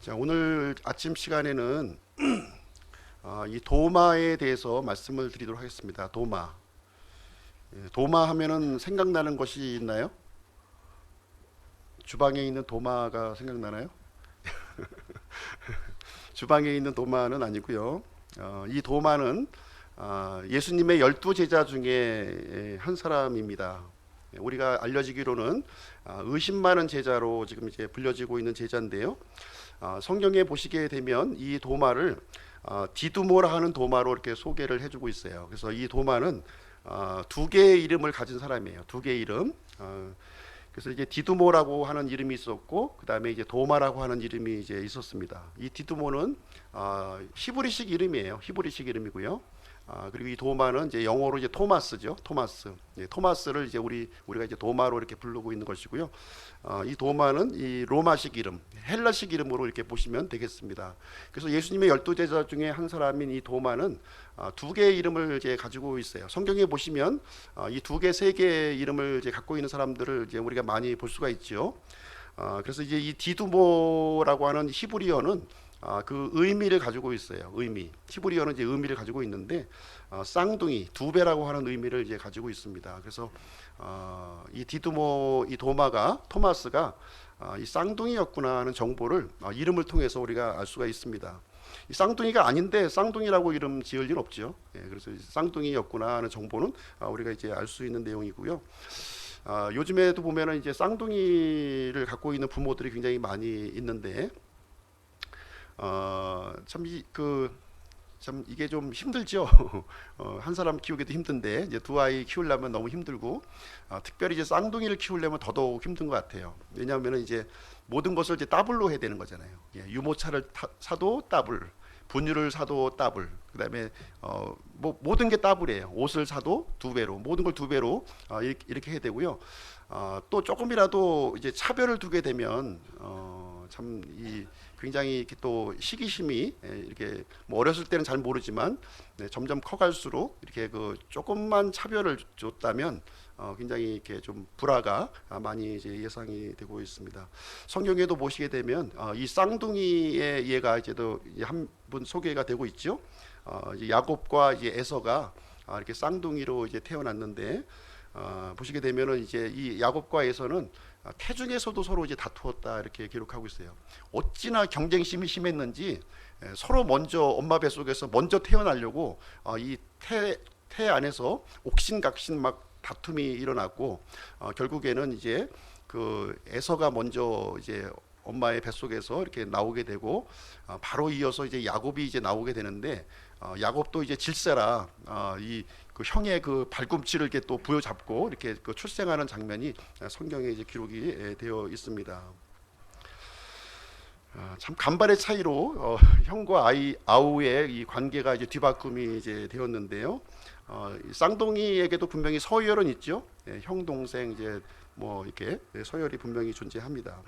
자, 오늘 아침 시간에는 이 도마에 대해서 말씀을 드리도록 하겠습니다. 도마. 도마 하면은 생각나는 것이 있나요? 주방에 있는 도마가 생각나나요? 주방에 있는 도마는 아니고요. 이 도마는 예수님의 12제자 중에 한 사람입니다. 우리가 알려지기로는 의심 많은 제자로 지금 이제 불려지고 있는 제자인데요. 성경에 보시게 되면 이 도마를 디두모라 하는 도마로 이렇게 소개를 해주고 있어요. 그래서 이 도마는 두 개의 이름을 가진 사람이에요. 두 개의 이름. 그래서 이제 디두모라고 하는 이름이 있었고, 그 다음에 이제 도마라고 하는 이름이 이제 있었습니다. 이 디두모는 히브리식 이름이에요. 히브리식 이름이고요. 그리고 이 도마는 이제 영어로 이제 토마스죠. 토마스. 토마스를 이제 우리가 이제 도마로 이렇게 부르고 있는 것이고요. 이 도마는 이 로마식 이름, 헬라식 이름으로 이렇게 보시면 되겠습니다. 그래서 예수님의 12제자 중에 한 사람인 이 도마는 두 개의 이름을 이제 가지고 있어요. 성경에 보시면 이 두 개, 세 개의 이름을 이제 갖고 있는 사람들을 이제 우리가 많이 볼 수가 있죠. 그래서 이제 이 디두모라고 하는 히브리어는 그 의미를 가지고 있어요. 의미. 히브리어는 이제 의미를 가지고 있는데 쌍둥이, 두 배라고 하는 의미를 이제 가지고 있습니다. 그래서 이 디두모, 이 도마가 토마스가 이 쌍둥이였구나 하는 정보를 이름을 통해서 우리가 알 수가 있습니다. 이 쌍둥이가 아닌데 쌍둥이라고 이름 지을 일 없죠. 그래서 쌍둥이였구나 하는 정보는 우리가 이제 알 수 있는 내용이고요. 요즘에도 보면은 이제 쌍둥이를 갖고 있는 부모들이 굉장히 많이 있는데 참 이게 좀 힘들죠. 한 사람 키우기도 힘든데 이제 두 아이 키우려면 너무 힘들고 특별히 이제 쌍둥이를 키우려면 더더욱 힘든 것 같아요. 왜냐하면 이제 모든 것을 이제 더블로 해야 되는 거잖아요. 유모차를 사도 더블, 분유를 사도 더블, 그다음에 뭐 모든 게 더블이에요. 옷을 사도 두 배로, 모든 걸 두 배로 이렇게 해야 되고요. 또 조금이라도 이제 차별을 두게 되면 참 이 굉장히 이렇게 또 시기심이 이렇게 뭐 어렸을 때는 잘 모르지만 점점 커갈수록 이렇게 그 조금만 차별을 줬다면 굉장히 이렇게 좀 불화가 많이 이제 예상이 되고 있습니다. 성경에도 보시게 되면 이 쌍둥이의 예가 이제도 한 분 소개가 되고 있죠. 이제 야곱과 이제 에서가 이렇게 쌍둥이로 이제 태어났는데 보시게 되면은 이제 이 야곱과 에서는 태중에서도 서로 이제 다투었다 이렇게 기록하고 있어요. 어찌나 경쟁심이 심했는지 서로 먼저 엄마 뱃속에서 먼저 태어나려고 이 태 안에서 옥신각신 막 다툼이 일어났고 결국에는 이제 그 에서가 먼저 이제 엄마의 뱃속에서 이렇게 나오게 되고 바로 이어서 이제 야곱이 이제 나오게 되는데 야곱도 이제 질세라 이 그 형의 그 발꿈치를 이렇게 또 부여잡고 이렇게 그 출생하는 장면이 성경에 이제 기록이 되어 있습니다. 참 간발의 차이로 형과 아우의 이 관계가 이제 뒤바꿈이 이제 되었는데요. 이 쌍둥이에게도 분명히 서열은 있죠. 형 동생 이제 뭐 이렇게 서열이 분명히 존재합니다.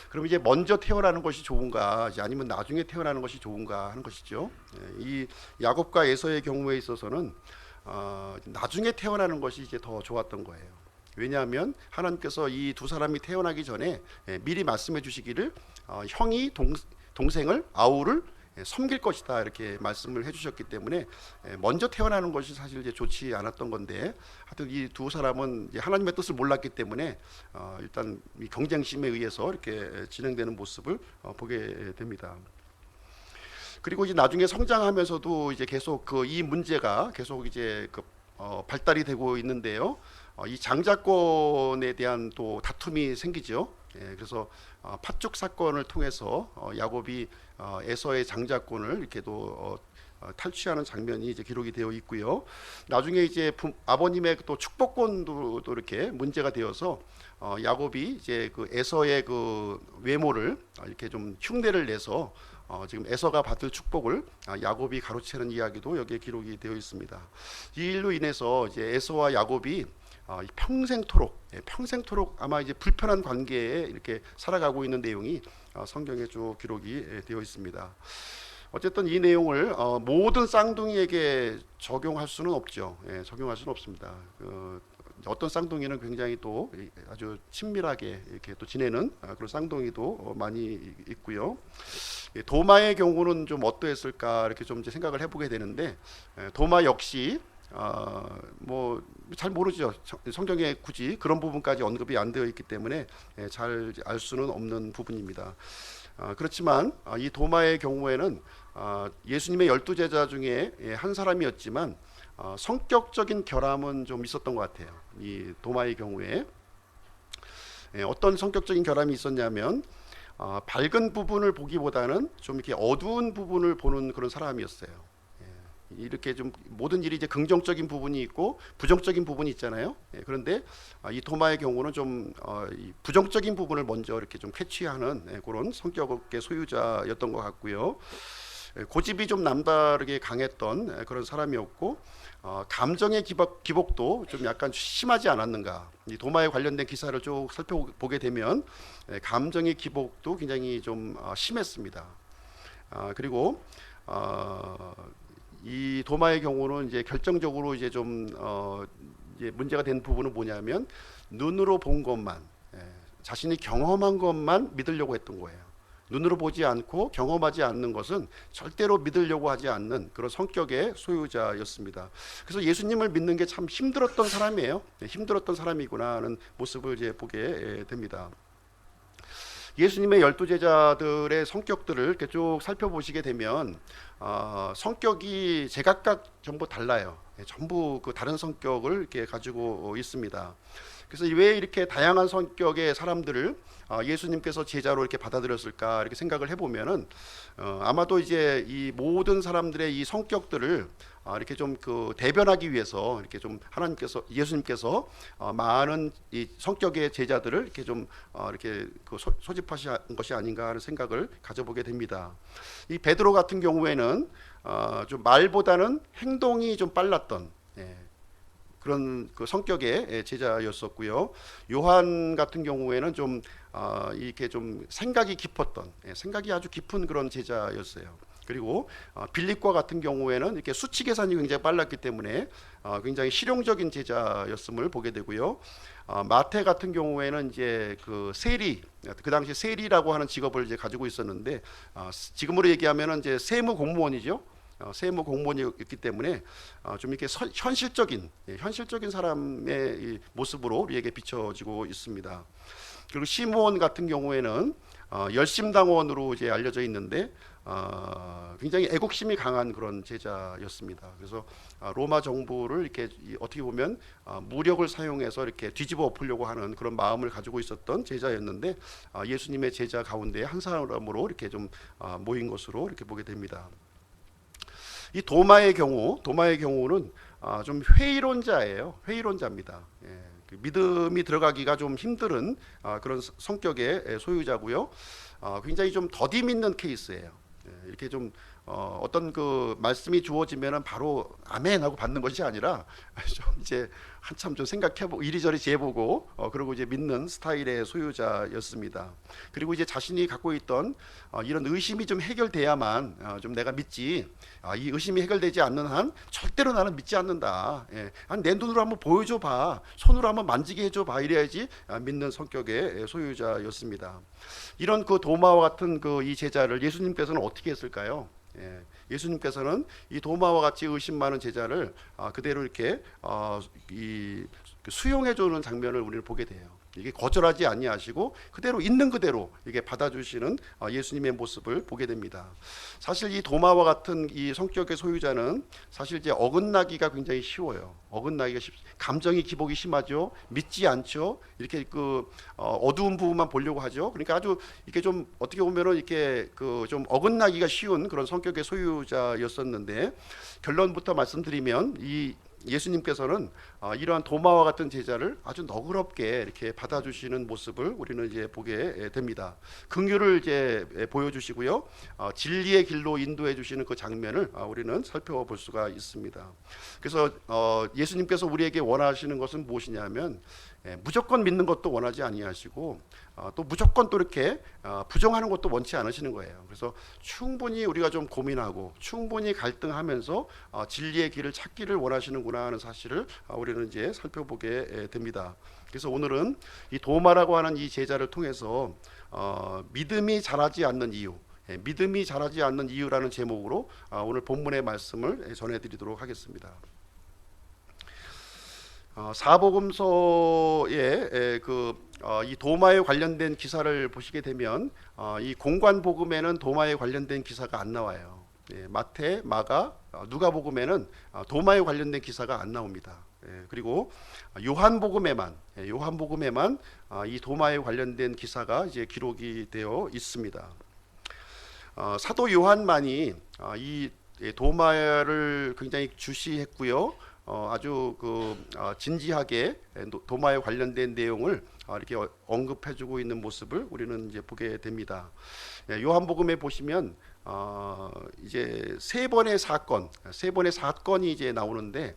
그럼 이제 먼저 태어나는 것이 좋은가, 아니면 나중에 태어나는 것이 좋은가 하는 것이죠. 이 야곱과 에서의 경우에 있어서는 나중에 태어나는 것이 이제 더 좋았던 거예요. 왜냐하면 하나님께서 이 두 사람이 태어나기 전에 미리 말씀해 주시기를 형이 동생을 아우를 섬길 것이다 이렇게 말씀을 해주셨기 때문에 먼저 태어나는 것이 사실 이제 좋지 않았던 건데 하여튼 이 두 사람은 이제 하나님의 뜻을 몰랐기 때문에 일단 이 경쟁심에 의해서 이렇게 진행되는 모습을 보게 됩니다. 그리고 이제 나중에 성장하면서도 이제 계속 그 이 문제가 계속 이제 그 발달이 되고 있는데요. 이 장자권에 대한 또 다툼이 생기죠. 그래서 팥죽 사건을 통해서 야곱이 에서의 장자권을 이렇게 또 탈취하는 장면이 이제 기록이 되어 있고요. 나중에 이제 아버님의 또 축복권도 또 이렇게 문제가 되어서 야곱이 이제 그 에서의 그 외모를 이렇게 좀 흉내를 내서 지금 에서가 받을 축복을 야곱이 가로채는 이야기도 여기에 기록이 되어 있습니다. 이 일로 인해서 이제 에서와 야곱이 평생토록 아마 이제 불편한 관계에 이렇게 살아가고 있는 내용이 성경에 쭉 기록이 되어 있습니다. 어쨌든 이 내용을 모든 쌍둥이에게 적용할 수는 없죠. 적용할 수는 없습니다. 어떤 쌍둥이는 굉장히 또 아주 친밀하게 이렇게 또 지내는 그런 쌍둥이도 많이 있고요. 도마의 경우는 좀 어떠했을까 이렇게 좀 이제 생각을 해보게 되는데, 도마 역시 뭐 잘 모르죠. 성경에 굳이 그런 부분까지 언급이 안 되어 있기 때문에 잘 알 수는 없는 부분입니다. 그렇지만 이 도마의 경우에는 예수님의 12제자 중에 한 사람이었지만 성격적인 결함은 좀 있었던 것 같아요. 이 도마의 경우에 어떤 성격적인 결함이 있었냐면, 밝은 부분을 보기보다는 좀 이렇게 어두운 부분을 보는 그런 사람이었어요. 이렇게 좀 모든 일이 이제 긍정적인 부분이 있고 부정적인 부분이 있잖아요. 그런데 이 도마의 경우는 좀 이 부정적인 부분을 먼저 이렇게 좀 캐치하는 그런 성격의 소유자였던 것 같고요. 고집이 좀 남다르게 강했던 그런 사람이었고, 감정의 기복도 좀 약간 심하지 않았는가. 이 도마에 관련된 기사를 쭉 살펴보게 되면 감정의 기복도 굉장히 좀 심했습니다. 그리고 이 도마의 경우는 이제 결정적으로 이제 좀 이제 문제가 된 부분은 뭐냐면, 눈으로 본 것만, 자신이 경험한 것만 믿으려고 했던 거예요. 눈으로 보지 않고 경험하지 않는 것은 절대로 믿으려고 하지 않는 그런 성격의 소유자였습니다. 그래서 예수님을 믿는 게 참 힘들었던 사람이에요. 힘들었던 사람이구나 하는 모습을 이제 보게 됩니다. 예수님의 12제자들의 성격들을 이렇게 쭉 살펴보시게 되면 성격이 제각각 전부 달라요. 전부 그 다른 성격을 이렇게 가지고 있습니다. 그래서 왜 이렇게 다양한 성격의 사람들을 예수님께서 제자로 이렇게 받아들였을까 이렇게 생각을 해보면은 아마도 이제 이 모든 사람들의 이 성격들을 이렇게 좀 그 대변하기 위해서 이렇게 좀 하나님께서 예수님께서 많은 이 성격의 제자들을 이렇게 좀 이렇게 그 소집하신 것이 아닌가 하는 생각을 가져보게 됩니다. 이 베드로 같은 경우에는 좀 말보다는 행동이 좀 빨랐던 그런 그 성격의 제자였었고요. 요한 같은 경우에는 좀 이렇게 좀 생각이 깊었던, 생각이 아주 깊은 그런 제자였어요. 그리고 빌립과 같은 경우에는 이렇게 수치 계산이 굉장히 빨랐기 때문에 굉장히 실용적인 제자였음을 보게 되고요. 마태 같은 경우에는 이제 그 세리, 그 당시 세리라고 하는 직업을 이제 가지고 있었는데, 지금으로 얘기하면은 이제 세무 공무원이죠. 세무 공무원이었기 때문에 좀 이렇게 현실적인 사람의 이 모습으로 우리에게 비춰지고 있습니다. 그리고 시므온 같은 경우에는 열심당원으로 이제 알려져 있는데 굉장히 애국심이 강한 그런 제자였습니다. 그래서 로마 정부를 이렇게 어떻게 보면 무력을 사용해서 이렇게 뒤집어 엎으려고 하는 그런 마음을 가지고 있었던 제자였는데, 예수님의 제자 가운데 한 사람으로 이렇게 좀 모인 것으로 이렇게 보게 됩니다. 이 도마의 경우는 좀 회의론자입니다. 그 믿음이 들어가기가 좀 힘든 그런 성격의 소유자고요. 굉장히 좀 더디 믿는 케이스예요. 이렇게 좀 어떤 그 말씀이 주어지면은 바로 아멘 하고 받는 것이 아니라 좀 이제 한참 좀 생각해보고 이리저리 재보고 그리고 이제 믿는 스타일의 소유자였습니다. 그리고 이제 자신이 갖고 있던 이런 의심이 좀 해결돼야만 좀 내가 믿지, 이 의심이 해결되지 않는 한 절대로 나는 믿지 않는다. 내 눈으로 한번 보여줘 봐, 손으로 한번 만지게 해줘 봐, 이래야지 믿는 성격의 소유자였습니다. 이런 그 도마와 같은 그 이 제자를 예수님께서는 어떻게 했을까요? 예수님께서는 이 도마와 같이 의심 많은 제자를 그대로 이렇게 수용해주는 장면을 우리는 보게 돼요. 이게 거절하지 아니하시고 그대로 있는 그대로 이게 받아주시는 예수님의 모습을 보게 됩니다. 사실 이 도마와 같은 이 성격의 소유자는 사실 이제 어긋나기가 굉장히 쉬워요. 감정이 기복이 심하죠. 믿지 않죠. 이렇게 그 어두운 부분만 보려고 하죠. 그러니까 아주 이렇게 좀 어떻게 보면은 이렇게 그 좀 어긋나기가 쉬운 그런 성격의 소유자였었는데, 결론부터 말씀드리면 이 예수님께서는 이러한 도마와 같은 제자를 아주 너그럽게 이렇게 받아주시는 모습을 우리는 이제 보게 됩니다. 긍휼을 이제 보여주시고요, 진리의 길로 인도해 주시는 그 장면을 우리는 살펴볼 수가 있습니다. 그래서 예수님께서 우리에게 원하시는 것은 무엇이냐면, 무조건 믿는 것도 원하지 아니하시고 또 무조건 또 이렇게 부정하는 것도 원치 않으시는 거예요. 그래서 충분히 우리가 좀 고민하고 충분히 갈등하면서 진리의 길을 찾기를 원하시는구나 하는 사실을 우리는 우리는 이제 살펴보게 됩니다. 그래서 오늘은 이 도마라고 하는 이 제자를 통해서 믿음이 자라지 않는 이유, 믿음이 자라지 않는 이유라는 제목으로 오늘 본문의 말씀을 전해드리도록 하겠습니다. 사복음서의 이 도마에 관련된 기사를 보시게 되면 이 공관복음에는 도마에 관련된 기사가 안 나와요. 마태, 마가, 누가복음에는 도마에 관련된 기사가 안 나옵니다. 그리고 요한복음에만 이 도마에 관련된 기사가 이제 기록이 되어 있습니다. 사도 요한만이 이 도마를 굉장히 주시했고요. 아주 진지하게 도마에 관련된 내용을 이렇게 언급해주고 있는 모습을 우리는 이제 보게 됩니다. 요한복음에 보시면 이제 세 번의 사건이 이제 나오는데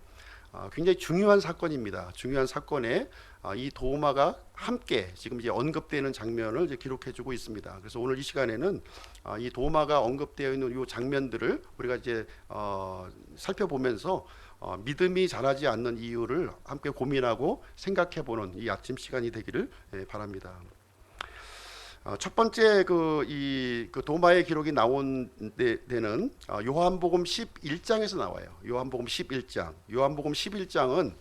굉장히 중요한 사건입니다. 중요한 사건에 이 도마가 함께 지금 이제 언급되는 장면을 이제 기록해주고 있습니다. 그래서 오늘 이 시간에는 이 도마가 언급되어 있는 이 장면들을 우리가 이제 살펴보면서 믿음이 자라지 않는 이유를 함께 고민하고 생각해보는 이 아침 시간이 되기를 바랍니다. 첫 번째 이 도마의 기록이 나온 데는 요한복음 11장에서 나와요. 요한복음 11장은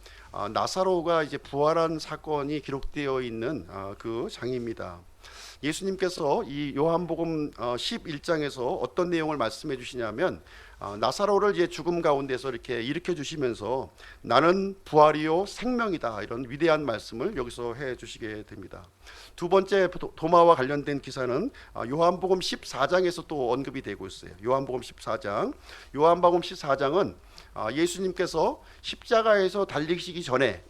나사로가 이제 부활한 사건이 기록되어 있는 그 장입니다. 예수님께서 이 요한복음 11장에서 어떤 내용을 말씀해 주시냐면 나사로를 이제 죽음 가운데서 이렇게 일으켜 주시면서 나는 부활이요 생명이다, 이런 위대한 말씀을 여기서 해 주시게 됩니다. 두 번째 도마와 관련된 기사는 요한복음 14장에서 또 언급이 되고 있어요. 요한복음 14장은 예수님께서 십자가에서 달리시기 전에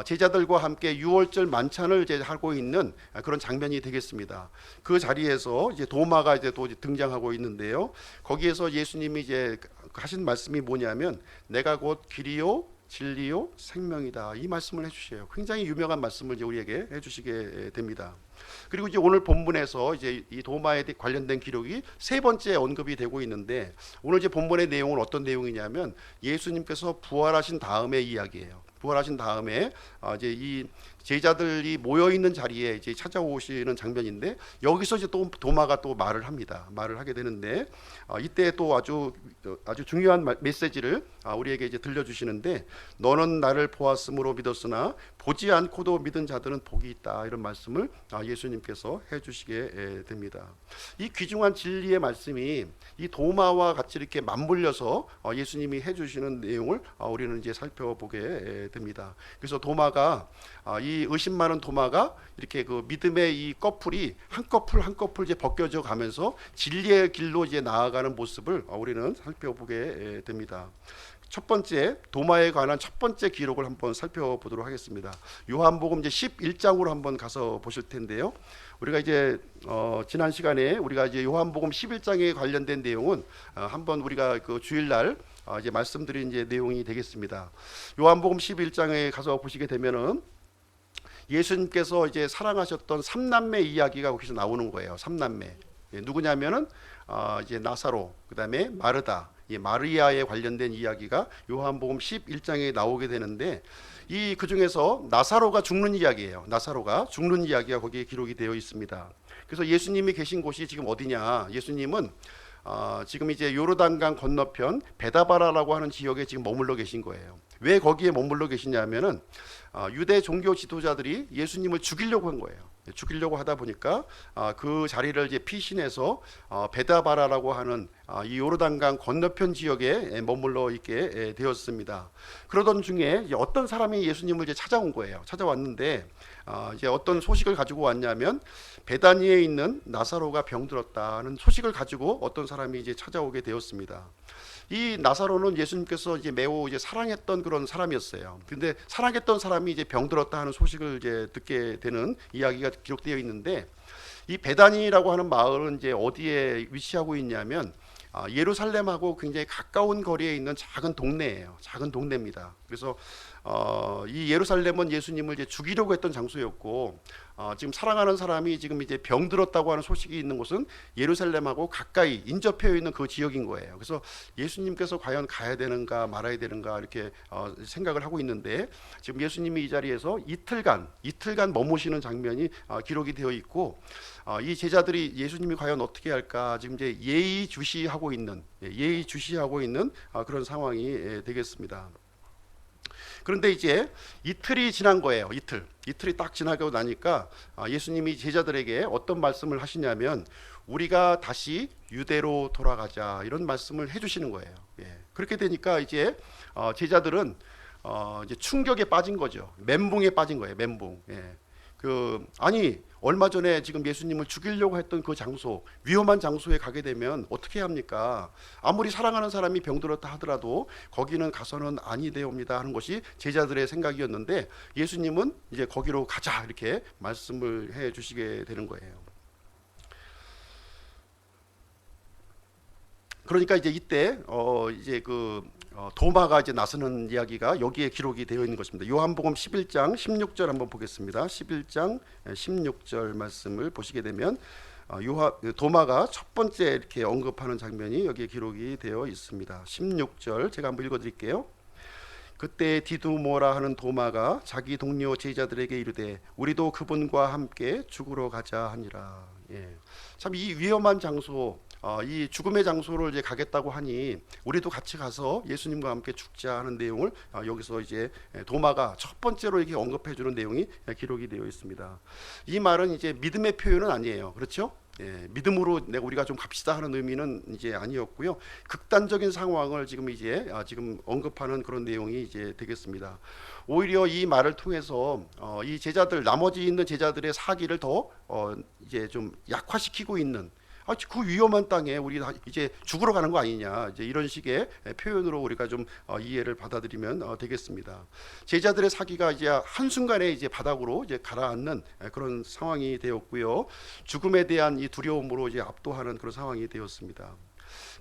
제자들과 함께 유월절 만찬을 이제 하고 있는 그런 장면이 되겠습니다. 그 자리에서 이제 도마가 이제 또 등장하고 있는데요. 거기에서 예수님이 이제 하신 말씀이 뭐냐면 내가 곧 길이요 진리요 생명이다, 이 말씀을 해주셔요. 굉장히 유명한 말씀을 이제 우리에게 해주시게 됩니다. 그리고 이제 오늘 본문에서 이제 이 도마에 관련된 기록이 세 번째 언급이 되고 있는데, 오늘 이제 본문의 내용은 어떤 내용이냐면 예수님께서 부활하신 다음의 이야기예요. 부활하신 다음에 이제 이 제자들이 모여 있는 자리에 이제 찾아오시는 장면인데, 여기서 이제 또 도마가 또 말을 합니다. 말을 하게 되는데 이때 또 아주 중요한 메시지를 우리에게 이제 들려주시는데, 너는 나를 보았으므로 믿었으나 보지 않고도 믿은 자들은 복이 있다, 이런 말씀을 예수님께서 해주시게 됩니다. 이 귀중한 진리의 말씀이 이 도마와 같이 이렇게 맞물려서 예수님이 해주시는 내용을 우리는 이제 살펴보게 됩니다. 그래서 도마가 이 의심 많은 도마가 이렇게 그 믿음의 이 커플이 한 커플 이제 벗겨져 가면서 진리의 길로 이제 나아가는 모습을 우리는 살펴보게 됩니다. 첫 번째 도마에 관한 첫 번째 기록을 한번 살펴보도록 하겠습니다. 요한복음 이제 11장으로 한번 가서 보실 텐데요. 우리가 이제 지난 시간에 우리가 이제 요한복음 11장에 관련된 내용은 한번 우리가 그 주일날 이제 말씀드린 이제 내용이 되겠습니다. 요한복음 11장에 가서 보시게 되면은 예수님께서 이제 사랑하셨던 삼남매 이야기가 거기서 나오는 거예요. 삼남매. 누구냐면은 이제 나사로, 그다음에 마르다, 마리아에 관련된 이야기가 요한복음 11장에 나오게 되는데, 그 중에서 나사로가 죽는 이야기예요. 나사로가 죽는 이야기가 거기에 기록이 되어 있습니다. 그래서 예수님이 계신 곳이 지금 어디냐? 예수님은 지금 이제 요르단강 건너편 베다바라라고 하는 지역에 지금 머물러 계신 거예요. 왜 거기에 머물러 계시냐면은 유대 종교 지도자들이 예수님을 죽이려고 한 거예요. 죽이려고 하다 보니까 그 자리를 이제 피신해서 베다바라라고 하는 이 요르단강 건너편 지역에 머물러 있게 되었습니다. 그러던 중에 어떤 사람이 예수님을 이제 찾아온 거예요. 찾아왔는데 이제 어떤 소식을 가지고 왔냐면 베다니에 있는 나사로가 병들었다는 소식을 가지고 어떤 사람이 이제 찾아오게 되었습니다. 이 나사로는 예수님께서 이제 매우 이제 사랑했던 그런 사람이었어요. 근데 사랑했던 사람이 이제 병들었다 하는 소식을 이제 듣게 되는 이야기가 기록되어 있는데, 이 베다니라고 하는 마을은 이제 어디에 위치하고 있냐면 예루살렘하고 굉장히 가까운 거리에 있는 작은 동네예요. 작은 동네입니다. 그래서 이 예루살렘은 예수님을 이제 죽이려고 했던 장소였고, 지금 사랑하는 사람이 지금 이제 병들었다고 하는 소식이 있는 곳은 예루살렘하고 가까이 인접해 있는 그 지역인 거예요. 그래서 예수님께서 과연 가야 되는가 말아야 되는가 이렇게 생각을 하고 있는데, 지금 예수님이 이 자리에서 이틀간 머무시는 장면이 기록이 되어 있고, 이 제자들이 예수님이 과연 어떻게 할까 지금 이제 예의주시하고 있는 그런 상황이 되겠습니다. 그런데 이제 이틀이 지난 거예요. 이틀이 딱 지나고 나니까 예수님이 제자들에게 어떤 말씀을 하시냐면, 우리가 다시 유대로 돌아가자, 이런 말씀을 해주시는 거예요. 그렇게 되니까 이제 제자들은 이제 충격에 빠진 거죠. 멘붕에 빠진 거예요. 멘붕. 아니 얼마 전에 지금 예수님을 죽이려고 했던 그 장소, 위험한 장소에 가게 되면 어떻게 합니까? 아무리 사랑하는 사람이 병들었다 하더라도 거기는 가서는 아니 되옵니다 하는 것이 제자들의 생각이었는데, 예수님은 이제 거기로 가자 이렇게 말씀을 해 주시게 되는 거예요. 그러니까 이제 이때 이제 도마가 이제 나서는 이야기가 여기에 기록이 되어 있는 것입니다. 요한복음 11장 16절 한번 보겠습니다. 11장 16절 말씀을 보시게 되면 도마가 첫 번째 이렇게 언급하는 장면이 여기에 기록이 되어 있습니다. 16절 제가 한번 읽어드릴게요. 그때 디두모라 하는 도마가 자기 동료 제자들에게 이르되 우리도 그분과 함께 죽으러 가자 하니라. 참 이 위험한 장소, 이 죽음의 장소를 이제 가겠다고 하니 우리도 같이 가서 예수님과 함께 죽자 하는 내용을 여기서 이제 도마가 첫 번째로 이렇게 언급해 주는 내용이 기록이 되어 있습니다. 이 말은 이제 믿음의 표현은 아니에요. 그렇죠? 믿음으로 우리가 좀 갑시다 하는 의미는 이제 아니었고요. 극단적인 상황을 지금 언급하는 그런 내용이 이제 되겠습니다. 오히려 이 말을 통해서 이 제자들, 나머지 있는 제자들의 사기를 더 이제 좀 약화시키고 있는, 그 위험한 땅에 우리 이제 죽으러 가는 거 아니냐, 이제 이런 식의 표현으로 우리가 좀 이해를 받아들이면 되겠습니다. 제자들의 사기가 이제 한순간에 이제 바닥으로 이제 가라앉는 그런 상황이 되었고요. 죽음에 대한 이 두려움으로 이제 압도하는 그런 상황이 되었습니다.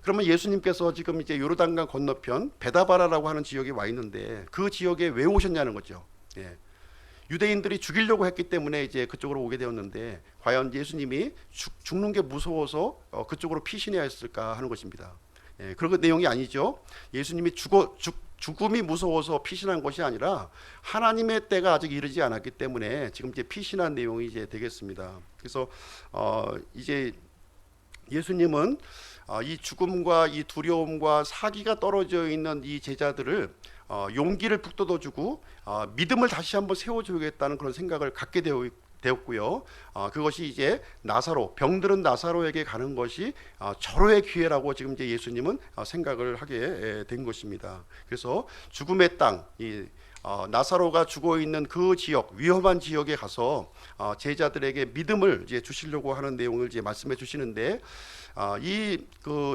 그러면 예수님께서 지금 이제 요르단강 건너편 베다바라라고 하는 지역에 와 있는데, 그 지역에 왜 오셨냐는 거죠. 유대인들이 죽이려고 했기 때문에 이제 그쪽으로 오게 되었는데, 과연 예수님이 죽는 게 무서워서 그쪽으로 피신해야 했을까 하는 것입니다. 그런 내용이 아니죠. 예수님이 죽음이 무서워서 피신한 것이 아니라 하나님의 때가 아직 이르지 않았기 때문에 지금 이제 피신한 내용이 이제 되겠습니다. 그래서 이제 예수님은 이 죽음과 이 두려움과 사기가 떨어져 있는 이 제자들을 용기를 북돋워주고 믿음을 다시 한번 세워주겠다는 그런 생각을 갖게 되었고요. 그것이 이제 병들은 나사로에게 가는 것이 절호의 기회라고 지금 이제 예수님은 생각을 하게 된 것입니다. 그래서 죽음의 땅, 나사로가 죽어 있는 그 지역, 위험한 지역에 가서 제자들에게 믿음을 이제 주시려고 하는 내용을 이제 말씀해 주시는데,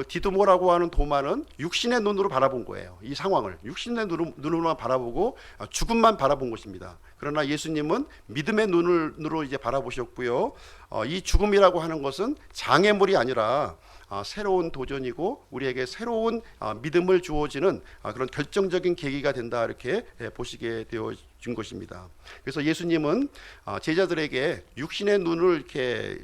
디두모라고 하는 도마는 육신의 눈으로 바라본 거예요. 이 상황을 육신의 눈으로만 바라보고 죽음만 바라본 것입니다. 그러나 예수님은 믿음의 눈으로 이제 바라보셨고요. 이 죽음이라고 하는 것은 장애물이 아니라 새로운 도전이고 우리에게 새로운 믿음을 주어지는 그런 결정적인 계기가 된다, 이렇게 보시게 되어진 것입니다. 그래서 예수님은 제자들에게 육신의 눈을 이렇게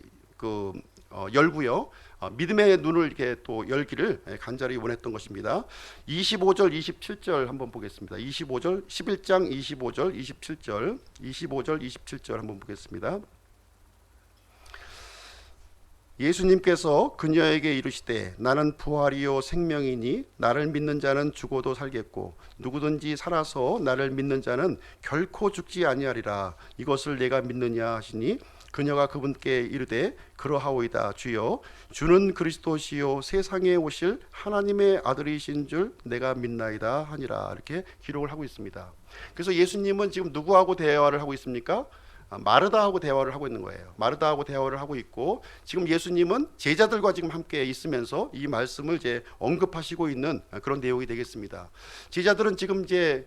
열고요, 믿음의 눈을 이렇게 또 열기를 간절히 원했던 것입니다. 25절 27절 한번 보겠습니다. 11장 25절 27절 한번 보겠습니다. 예수님께서 그녀에게 이르시되 나는 부활이요 생명이니 나를 믿는 자는 죽어도 살겠고 누구든지 살아서 나를 믿는 자는 결코 죽지 아니하리라. 이것을 내가 믿느냐 하시니, 그녀가 그분께 이르되 그러하오이다 주여, 주는 그리스도시요 세상에 오실 하나님의 아들이신 줄 내가 믿나이다 하니라. 이렇게 기록을 하고 있습니다. 그래서 예수님은 지금 누구하고 대화를 하고 있습니까? 마르다하고 대화를 하고 있는 거예요. 마르다하고 대화를 하고 있고, 지금 예수님은 제자들과 지금 함께 있으면서 이 말씀을 이제 언급하시고 있는 그런 내용이 되겠습니다. 제자들은 지금 이제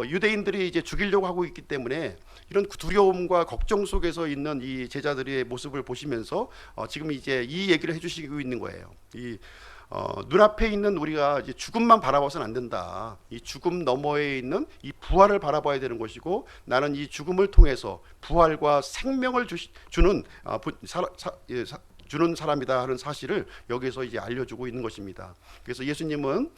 유대인들이 이제 죽이려고 하고 있기 때문에 이런 두려움과 걱정 속에서 있는 이 제자들의 모습을 보시면서 지금 이제 이 얘기를 해주시고 있는 거예요. 눈앞에 있는 우리가 이제 죽음만 바라봐서는 안 된다. 이 죽음 너머에 있는 이 부활을 바라봐야 되는 것이고, 나는 이 죽음을 통해서 부활과 생명을 주는 주는 사람이다 하는 사실을 여기서 이제 알려주고 있는 것입니다. 그래서 예수님은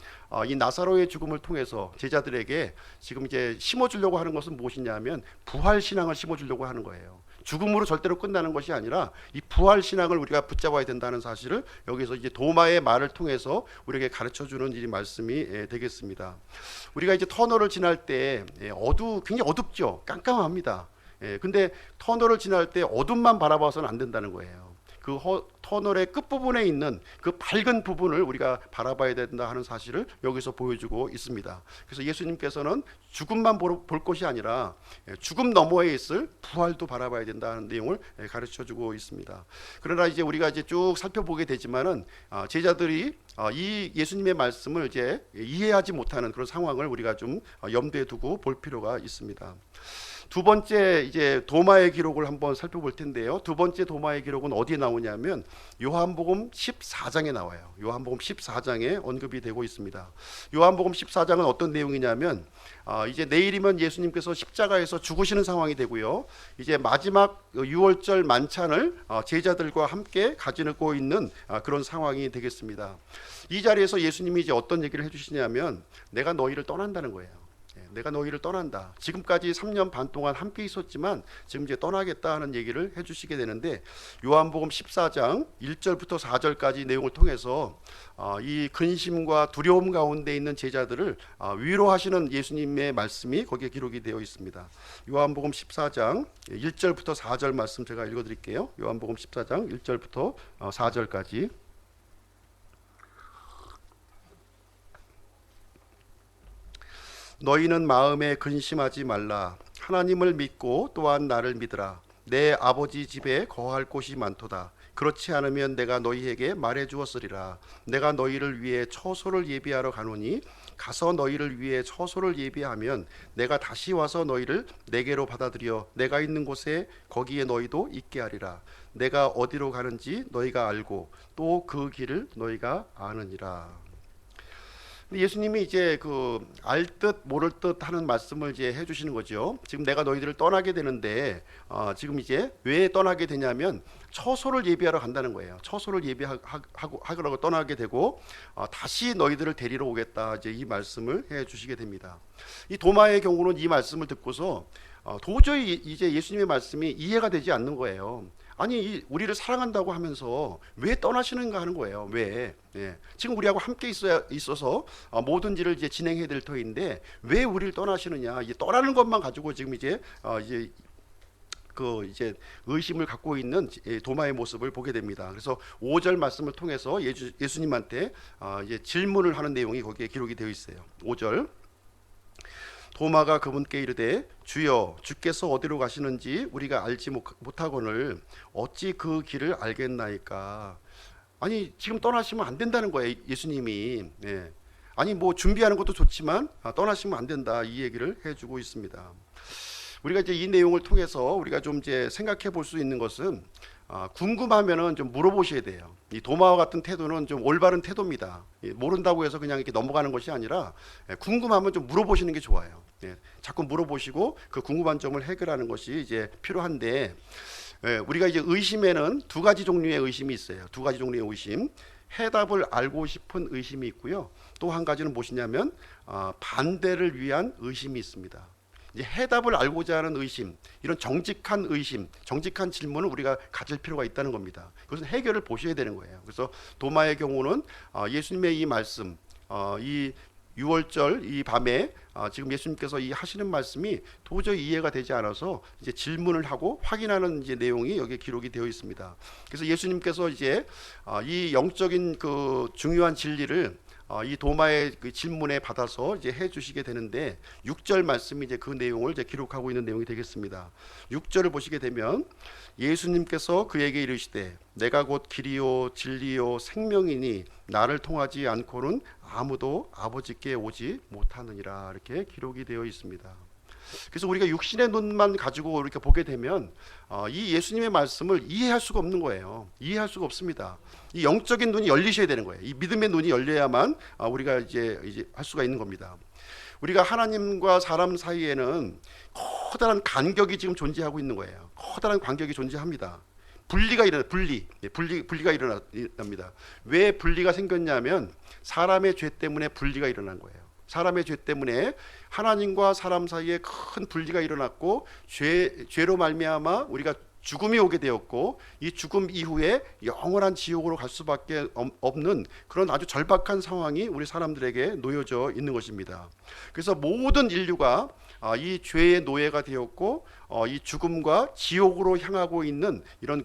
이 나사로의 죽음을 통해서 제자들에게 지금 이제 심어주려고 하는 것은 무엇이냐면 부활 신앙을 심어주려고 하는 거예요. 죽음으로 절대로 끝나는 것이 아니라 이 부활 신앙을 우리가 붙잡아야 된다는 사실을 여기서 이제 도마의 말을 통해서 우리에게 가르쳐 주는 이 말씀이 되겠습니다. 우리가 이제 터널을 지날 때 굉장히 어둡죠. 깜깜합니다. 근데 터널을 지날 때 어둠만 바라봐서는 안 된다는 거예요. 그 터널의 끝부분에 있는 그 밝은 부분을 우리가 바라봐야 된다 하는 사실을 여기서 보여주고 있습니다. 그래서 예수님께서는 죽음만 볼 것이 아니라 죽음 너머에 있을 부활도 바라봐야 된다는 내용을 가르쳐주고 있습니다. 그러나 이제 우리가 이제 쭉 살펴보게 되지만은 제자들이 이 예수님의 말씀을 이제 이해하지 못하는 그런 상황을 우리가 좀 염두에 두고 볼 필요가 있습니다. 두 번째 이제 도마의 기록을 한번 살펴볼 텐데요. 두 번째 도마의 기록은 어디에 나오냐면 요한복음 14장에 나와요. 요한복음 14장에 언급이 되고 있습니다. 요한복음 14장은 어떤 내용이냐면 이제 내일이면 예수님께서 십자가에서 죽으시는 상황이 되고요. 이제 마지막 6월절 만찬을 제자들과 함께 가지고 있는 그런 상황이 되겠습니다. 이 자리에서 예수님이 이제 어떤 얘기를 해주시냐면 내가 너희를 떠난다는 거예요. 내가 너희를 떠난다. 지금까지 3년 반 동안 함께 있었지만 지금 이제 떠나겠다 하는 얘기를 해주시게 되는데, 요한복음 14장 1절부터 4절까지 내용을 통해서 이 근심과 두려움 가운데 있는 제자들을 위로하시는 예수님의 말씀이 거기에 기록이 되어 있습니다. 요한복음 14장 1절부터 4절 말씀 제가 읽어드릴게요. 요한복음 14장 1절부터 4절까지. 너희는 마음에 근심하지 말라. 하나님을 믿고 또한 나를 믿으라. 내 아버지 집에 거할 곳이 많도다. 그렇지 않으면 내가 너희에게 말해 주었으리라. 내가 너희를 위해 처소를 예비하러 가노니 가서 너희를 위해 처소를 예비하면 내가 다시 와서 너희를 내게로 받아들여 내가 있는 곳에 거기에 너희도 있게 하리라. 내가 어디로 가는지 너희가 알고 또 그 길을 너희가 아느니라. 예수님이 이제 그 알 듯 모를 듯 하는 말씀을 이제 해주시는 거죠. 지금 내가 너희들을 떠나게 되는데 지금 이제 왜 떠나게 되냐면 처소를 예비하러 간다는 거예요. 처소를 예비하고 떠나게 되고 다시 너희들을 데리러 오겠다, 이제 이 말씀을 해주시게 됩니다. 이 도마의 경우는 이 말씀을 듣고서 도저히 이제 예수님의 말씀이 이해가 되지 않는 거예요. 아니 우리를 사랑한다고 하면서 왜 떠나시는가 하는 거예요. 왜? 지금 우리하고 함께 있어서 모든 일을 이제 진행해야 될 터인데 왜 우리를 떠나시느냐? 이제 떠나는 것만 가지고 지금 이제 이제 의심을 갖고 있는 도마의 모습을 보게 됩니다. 그래서 5절 말씀을 통해서 예수님한테 이제 질문을 하는 내용이 거기에 기록이 되어 있어요. 5절. 도마가 그분께 이르되 주여, 주께서 어디로 가시는지 우리가 알지 못하거늘 어찌 그 길을 알겠나이까. 아니 지금 떠나시면 안 된다는 거예요, 예수님이. 아니 뭐 준비하는 것도 좋지만 떠나시면 안 된다, 이 얘기를 해주고 있습니다. 우리가 이제 이 내용을 통해서 우리가 좀 이제 생각해 볼 수 있는 것은 궁금하면은 좀 물어보셔야 돼요. 이 도마와 같은 태도는 좀 올바른 태도입니다. 모른다고 해서 그냥 이렇게 넘어가는 것이 아니라 궁금하면 좀 물어보시는 게 좋아요. 자꾸 물어보시고 그 궁금한 점을 해결하는 것이 이제 필요한데, 우리가 이제 의심에는 두 가지 종류의 의심이 있어요. 두 가지 종류의 의심. 해답을 알고 싶은 의심이 있고요. 또 한 가지는 무엇이냐면 반대를 위한 의심이 있습니다. 이제 해답을 알고자 하는 의심, 이런 정직한 의심, 정직한 질문을 우리가 가질 필요가 있다는 겁니다. 그것은 해결을 보셔야 되는 거예요. 그래서 도마의 경우는 예수님의 이 말씀, 이 6월절 이 밤에 지금 예수님께서 이 하시는 말씀이 도저히 이해가 되지 않아서 이제 질문을 하고 확인하는 이제 내용이 여기에 기록이 되어 있습니다. 그래서 예수님께서 이제 이 영적인 그 중요한 진리를 이 도마의 그 질문에 받아서 이제 해주시게 되는데, 6절 말씀이 이제 그 내용을 이제 기록하고 있는 내용이 되겠습니다. 6절을 보시게 되면 예수님께서 그에게 이르시되 내가 곧 길이요 진리요 생명이니 나를 통하지 않고는 아무도 아버지께 오지 못하느니라, 이렇게 기록이 되어 있습니다. 그래서 우리가 육신의 눈만 가지고 이렇게 보게 되면 이 예수님의 말씀을 이해할 수가 없는 거예요. 이해할 수가 없습니다. 이 영적인 눈이 열리셔야 되는 거예요. 이 믿음의 눈이 열려야만 우리가 이제 할 수가 있는 겁니다. 우리가 하나님과 사람 사이에는 커다란 간격이 지금 존재하고 있는 거예요. 커다란 간격이 존재합니다. 분리가 일어납니다. 왜 분리가 생겼냐면 사람의 죄 때문에 분리가 일어난 거예요. 사람의 죄 때문에 하나님과 사람 사이에 큰 분리가 일어났고 죄로 말미암아 우리가 죽음이 오게 되었고, 이 죽음 이후에 영원한 지옥으로 갈 수밖에 없는 그런 아주 절박한 상황이 우리 사람들에게 놓여져 있는 것입니다. 그래서 모든 인류가 이 죄의 노예가 되었고 이 죽음과 지옥으로 향하고 있는 이런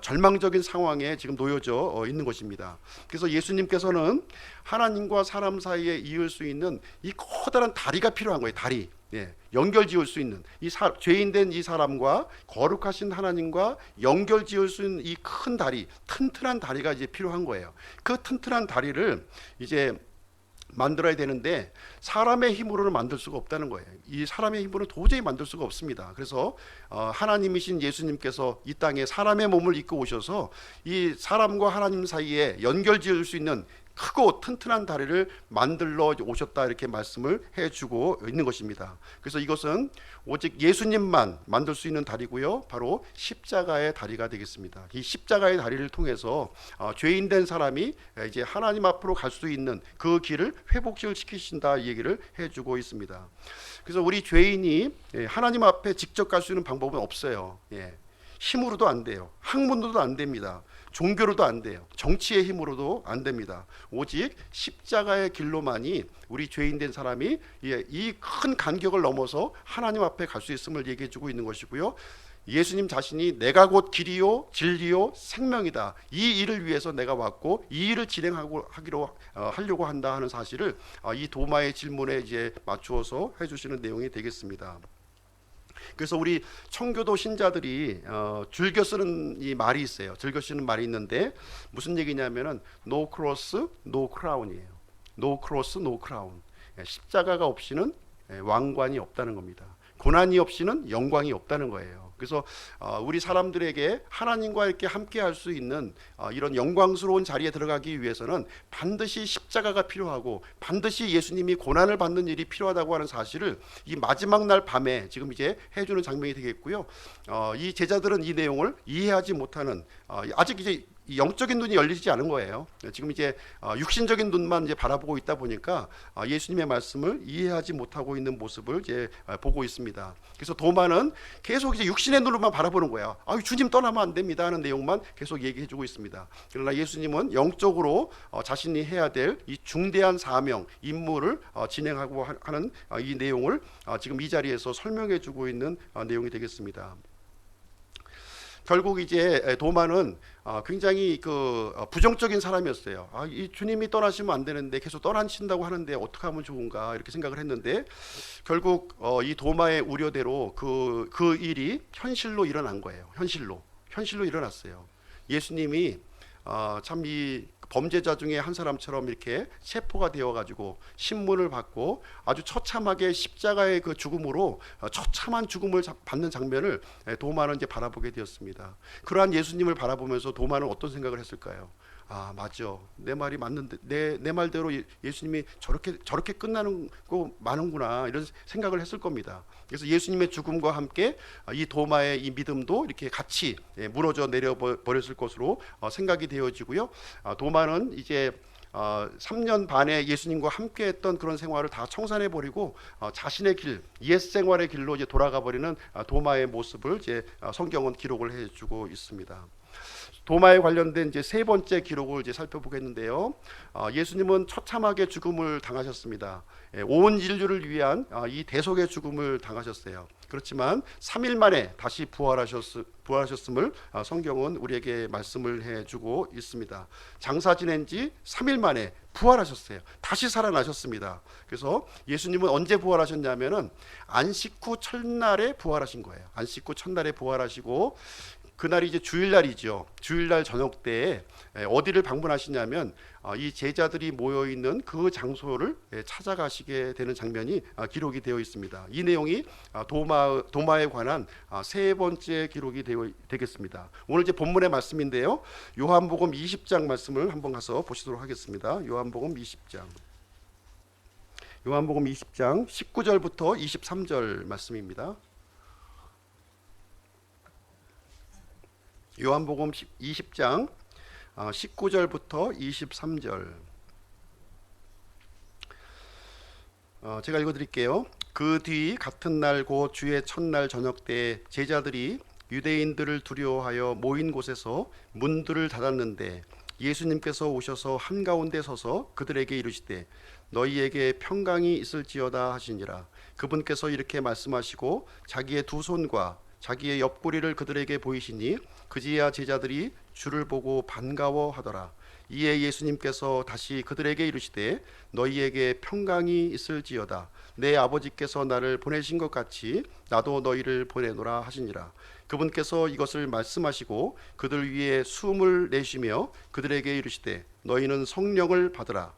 절망적인 상황에 지금 놓여져 있는 것입니다. 그래서 예수님께서는 하나님과 사람 사이에 이을 수 있는 이 커다란 다리가 필요한 거예요. 다리. 연결 지을 수 있는 죄인된 이 사람과 거룩하신 하나님과 연결 지을 수 있는 이 큰 다리, 튼튼한 다리가 이제 필요한 거예요. 그 튼튼한 다리를 이제 만들어야 되는데 사람의 힘으로는 만들 수가 없다는 거예요. 이 사람의 힘으로는 도저히 만들 수가 없습니다. 그래서 하나님이신 예수님께서 이 땅에 사람의 몸을 입고 오셔서 이 사람과 하나님 사이에 연결 지을 수 있는 크고 튼튼한 다리를 만들러 오셨다, 이렇게 말씀을 해주고 있는 것입니다. 그래서 이것은 오직 예수님만 만들 수 있는 다리고요, 바로 십자가의 다리가 되겠습니다. 이 십자가의 다리를 통해서 죄인된 사람이 이제 하나님 앞으로 갈 수 있는 그 길을 회복시키신다, 이 얘기를 해주고 있습니다. 그래서 우리 죄인이 하나님 앞에 직접 갈 수 있는 방법은 없어요. 힘으로도 안 돼요. 학문으로도 안 됩니다. 종교로도 안 돼요. 정치의 힘으로도 안 됩니다. 오직 십자가의 길로만이 우리 죄인된 사람이 이 큰 간격을 넘어서 하나님 앞에 갈 수 있음을 얘기해 주고 있는 것이고요. 예수님 자신이 내가 곧 길이요 진리요 생명이다, 이 일을 위해서 내가 왔고 이 일을 하려고 한다 하는 사실을 이 도마의 질문에 이제 맞추어서 해주시는 내용이 되겠습니다. 그래서 우리 청교도 신자들이 즐겨 쓰는 이 말이 있어요. 즐겨 쓰는 말이 있는데 무슨 얘기냐면은 No cross, no crown이에요. No cross, no crown. 십자가가 없이는 왕관이 없다는 겁니다. 고난이 없이는 영광이 없다는 거예요. 그래서 우리 사람들에게 하나님과 이렇게 함께 할 수 있는 이런 영광스러운 자리에 들어가기 위해서는 반드시 십자가가 필요하고 반드시 예수님이 고난을 받는 일이 필요하다고 하는 사실을 이 마지막 날 밤에 지금 이제 해주는 장면이 되겠고요. 이 제자들은 이 내용을 이해하지 못하는, 아직 이제 영적인 눈이 열리지 않은 거예요. 지금 이제 육신적인 눈만 이제 바라보고 있다 보니까 예수님의 말씀을 이해하지 못하고 있는 모습을 이제 보고 있습니다. 그래서 도마는 계속 이제 육신의 눈으로만 바라보는 거예요. 주님 떠나면 안 됩니다 하는 내용만 계속 얘기해주고 있습니다. 그러나 예수님은 영적으로 자신이 해야 될 이 중대한 사명, 임무를 진행하고 하는 이 내용을 지금 이 자리에서 설명해주고 있는 내용이 되겠습니다. 결국 이제 도마는 굉장히 부정적인 사람이었어요. 이 주님이 떠나시면 안 되는데 계속 떠나신다고 하는데 어떻게 하면 좋은가, 이렇게 생각을 했는데 결국 이 도마의 우려대로 그 일이 현실로 일어난 거예요. 현실로 일어났어요. 예수님이 참 이 범죄자 중에 한 사람처럼 이렇게 체포가 되어가지고 신문을 받고 아주 처참하게 십자가의 그 죽음으로 처참한 죽음을 받는 장면을 도마는 이제 바라보게 되었습니다. 그러한 예수님을 바라보면서 도마는 어떤 생각을 했을까요? 맞죠. 내 말이 맞는데 내 말대로 예수님이 저렇게 끝나는 거 많은구나, 이런 생각을 했을 겁니다. 그래서 예수님의 죽음과 함께 이 도마의 이 믿음도 이렇게 같이 무너져 내려 버렸을 것으로 생각이 되어지고요. 도마는 이제 3년 반에 예수님과 함께했던 그런 생활을 다 청산해 버리고 자신의 길, 옛 생활의 길로 이제 돌아가 버리는 도마의 모습을 이제 성경은 기록을 해주고 있습니다. 도마에 관련된 이제 세 번째 기록을 이제 살펴보겠는데요. 예수님은 처참하게 죽음을 당하셨습니다. 온 인류를 위한 이 대속의 죽음을 당하셨어요. 그렇지만 3일 만에 다시 부활하셨음을 성경은 우리에게 말씀을 해주고 있습니다. 장사 지낸 지 3일 만에 부활하셨어요. 다시 살아나셨습니다. 그래서 예수님은 언제 부활하셨냐면은 안식 후 첫날에 부활하신 거예요. 안식 후 첫날에 부활하시고 그날이 이제 주일날이죠. 주일날 저녁 때에 어디를 방문하시냐면 이 제자들이 모여 있는 그 장소를 찾아가시게 되는 장면이 기록이 되어 있습니다. 이 내용이 도마에 관한 세 번째 기록이 되겠습니다. 오늘 이제 본문의 말씀인데요. 요한복음 20장 말씀을 한번 가서 보시도록 하겠습니다. 요한복음 20장. 요한복음 20장 19절부터 23절 말씀입니다. 요한복음 20장 19절부터 23절. 제가 읽어드릴게요. 그 뒤 같은 날 곧 주의 첫날 저녁 때 제자들이 유대인들을 두려워하여 모인 곳에서 문들을 닫았는데 예수님께서 오셔서 한가운데 서서 그들에게 이르시되 너희에게 평강이 있을지어다 하시니라. 그분께서 이렇게 말씀하시고 자기의 두 손과 자기의 옆구리를 그들에게 보이시니 그제야 제자들이 주를 보고 반가워하더라. 이에 예수님께서 다시 그들에게 이르시되 너희에게 평강이 있을지어다. 내 아버지께서 나를 보내신 것 같이 나도 너희를 보내노라 하시니라. 그분께서 이것을 말씀하시고 그들 위에 숨을 내쉬며 그들에게 이르시되 너희는 성령을 받으라.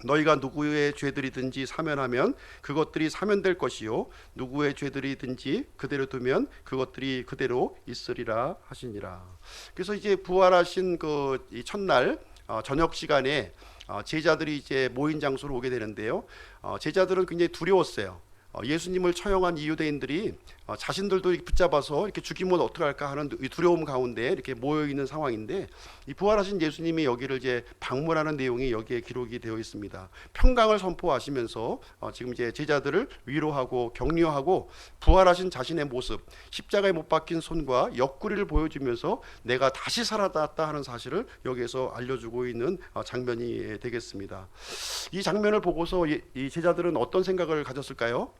너희가 누구의 죄들이든지 사면하면 그것들이 사면될 것이요 누구의 죄들이든지 그대로 두면 그것들이 그대로 있으리라 하시니라. 그래서 이제 부활하신 그 첫날 저녁 시간에 제자들이 이제 모인 장소로 오게 되는데요. 제자들은 굉장히 두려웠어요. 예수님을 처형한 이 유대인들이 자신들도 이렇게 붙잡아서 이렇게 죽이면 어떡할까 하는 이 두려움 가운데 이렇게 모여 있는 상황인데 이 부활하신 예수님이 여기를 이제 방문하는 내용이 여기에 기록이 되어 있습니다. 평강을 선포하시면서 지금 이제 제자들을 위로하고 격려하고 부활하신 자신의 모습, 십자가에 못 박힌 손과 옆구리를 보여주면서 내가 다시 살아났다 하는 사실을 여기에서 알려주고 있는 장면이 되겠습니다. 이 장면을 보고서 이 제자들은 어떤 생각을 가졌을까요?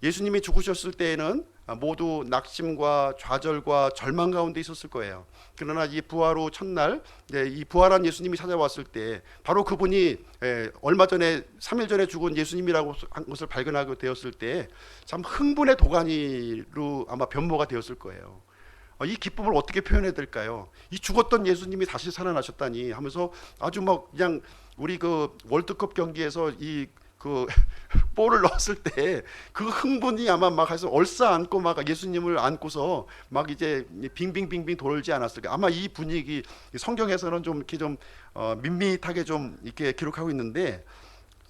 예수님이 죽으셨을 때에는 모두 낙심과 좌절과 절망 가운데 있었을 거예요. 그러나 이 부활 후 첫날 이 부활한 예수님이 찾아왔을 때 바로 그분이 얼마 전에 3일 전에 죽은 예수님이라고 한 것을 발견하게 되었을 때 참 흥분의 도가니로 아마 변모가 되었을 거예요. 이 기쁨을 어떻게 표현해야 될까요? 이 죽었던 예수님이 다시 살아나셨다니 하면서 아주 막 그냥 우리 그 월드컵 경기에서 그 볼을 넣었을 때 그 흥분이 아마 막 해서 얼싸안고 막 예수님을 안고서 막 이제 빙빙빙빙 돌지 않았을까. 아마 이 분위기 성경에서는 좀 이렇게 좀 밋밋하게 좀 이렇게 기록하고 있는데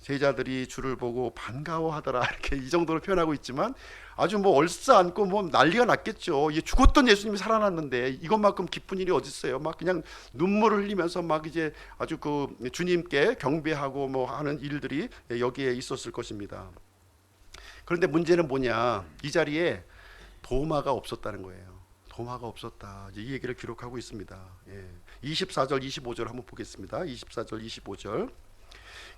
제자들이 주를 보고 반가워하더라 이렇게 이 정도로 표현하고 있지만 아주 뭐 얼싸안고 뭐 난리가 났겠죠. 죽었던 예수님이 살아났는데 이것만큼 기쁜 일이 어디 있어요. 막 그냥 눈물을 흘리면서 막 이제 아주 그 주님께 경배하고 뭐 하는 일들이 여기에 있었을 것입니다. 그런데 문제는 뭐냐? 이 자리에 도마가 없었다는 거예요. 도마가 없었다. 이 얘기를 기록하고 있습니다. 24절 25절 한번 보겠습니다. 24절 25절.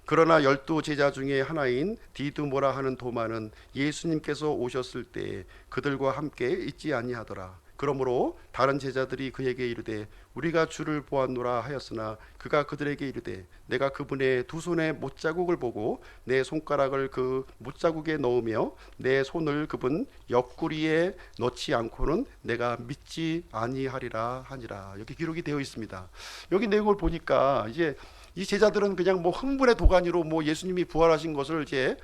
그러나 12 제자 중에 하나인 디두모라 하는 도마는 예수님께서 오셨을 때 그들과 함께 있지 아니하더라. 그러므로 다른 제자들이 그에게 이르되 우리가 주를 보았노라 하였으나 그가 그들에게 이르되 내가 그분의 두 손의 못자국을 보고 내 손가락을 그 못자국에 넣으며 내 손을 그분 옆구리에 넣지 않고는 내가 믿지 아니하리라 하니라. 이렇게 기록이 되어 있습니다. 여기 내용을 보니까 이제 이 제자들은 그냥 뭐 흥분의 도가니로 뭐 예수님이 부활하신 것을 이제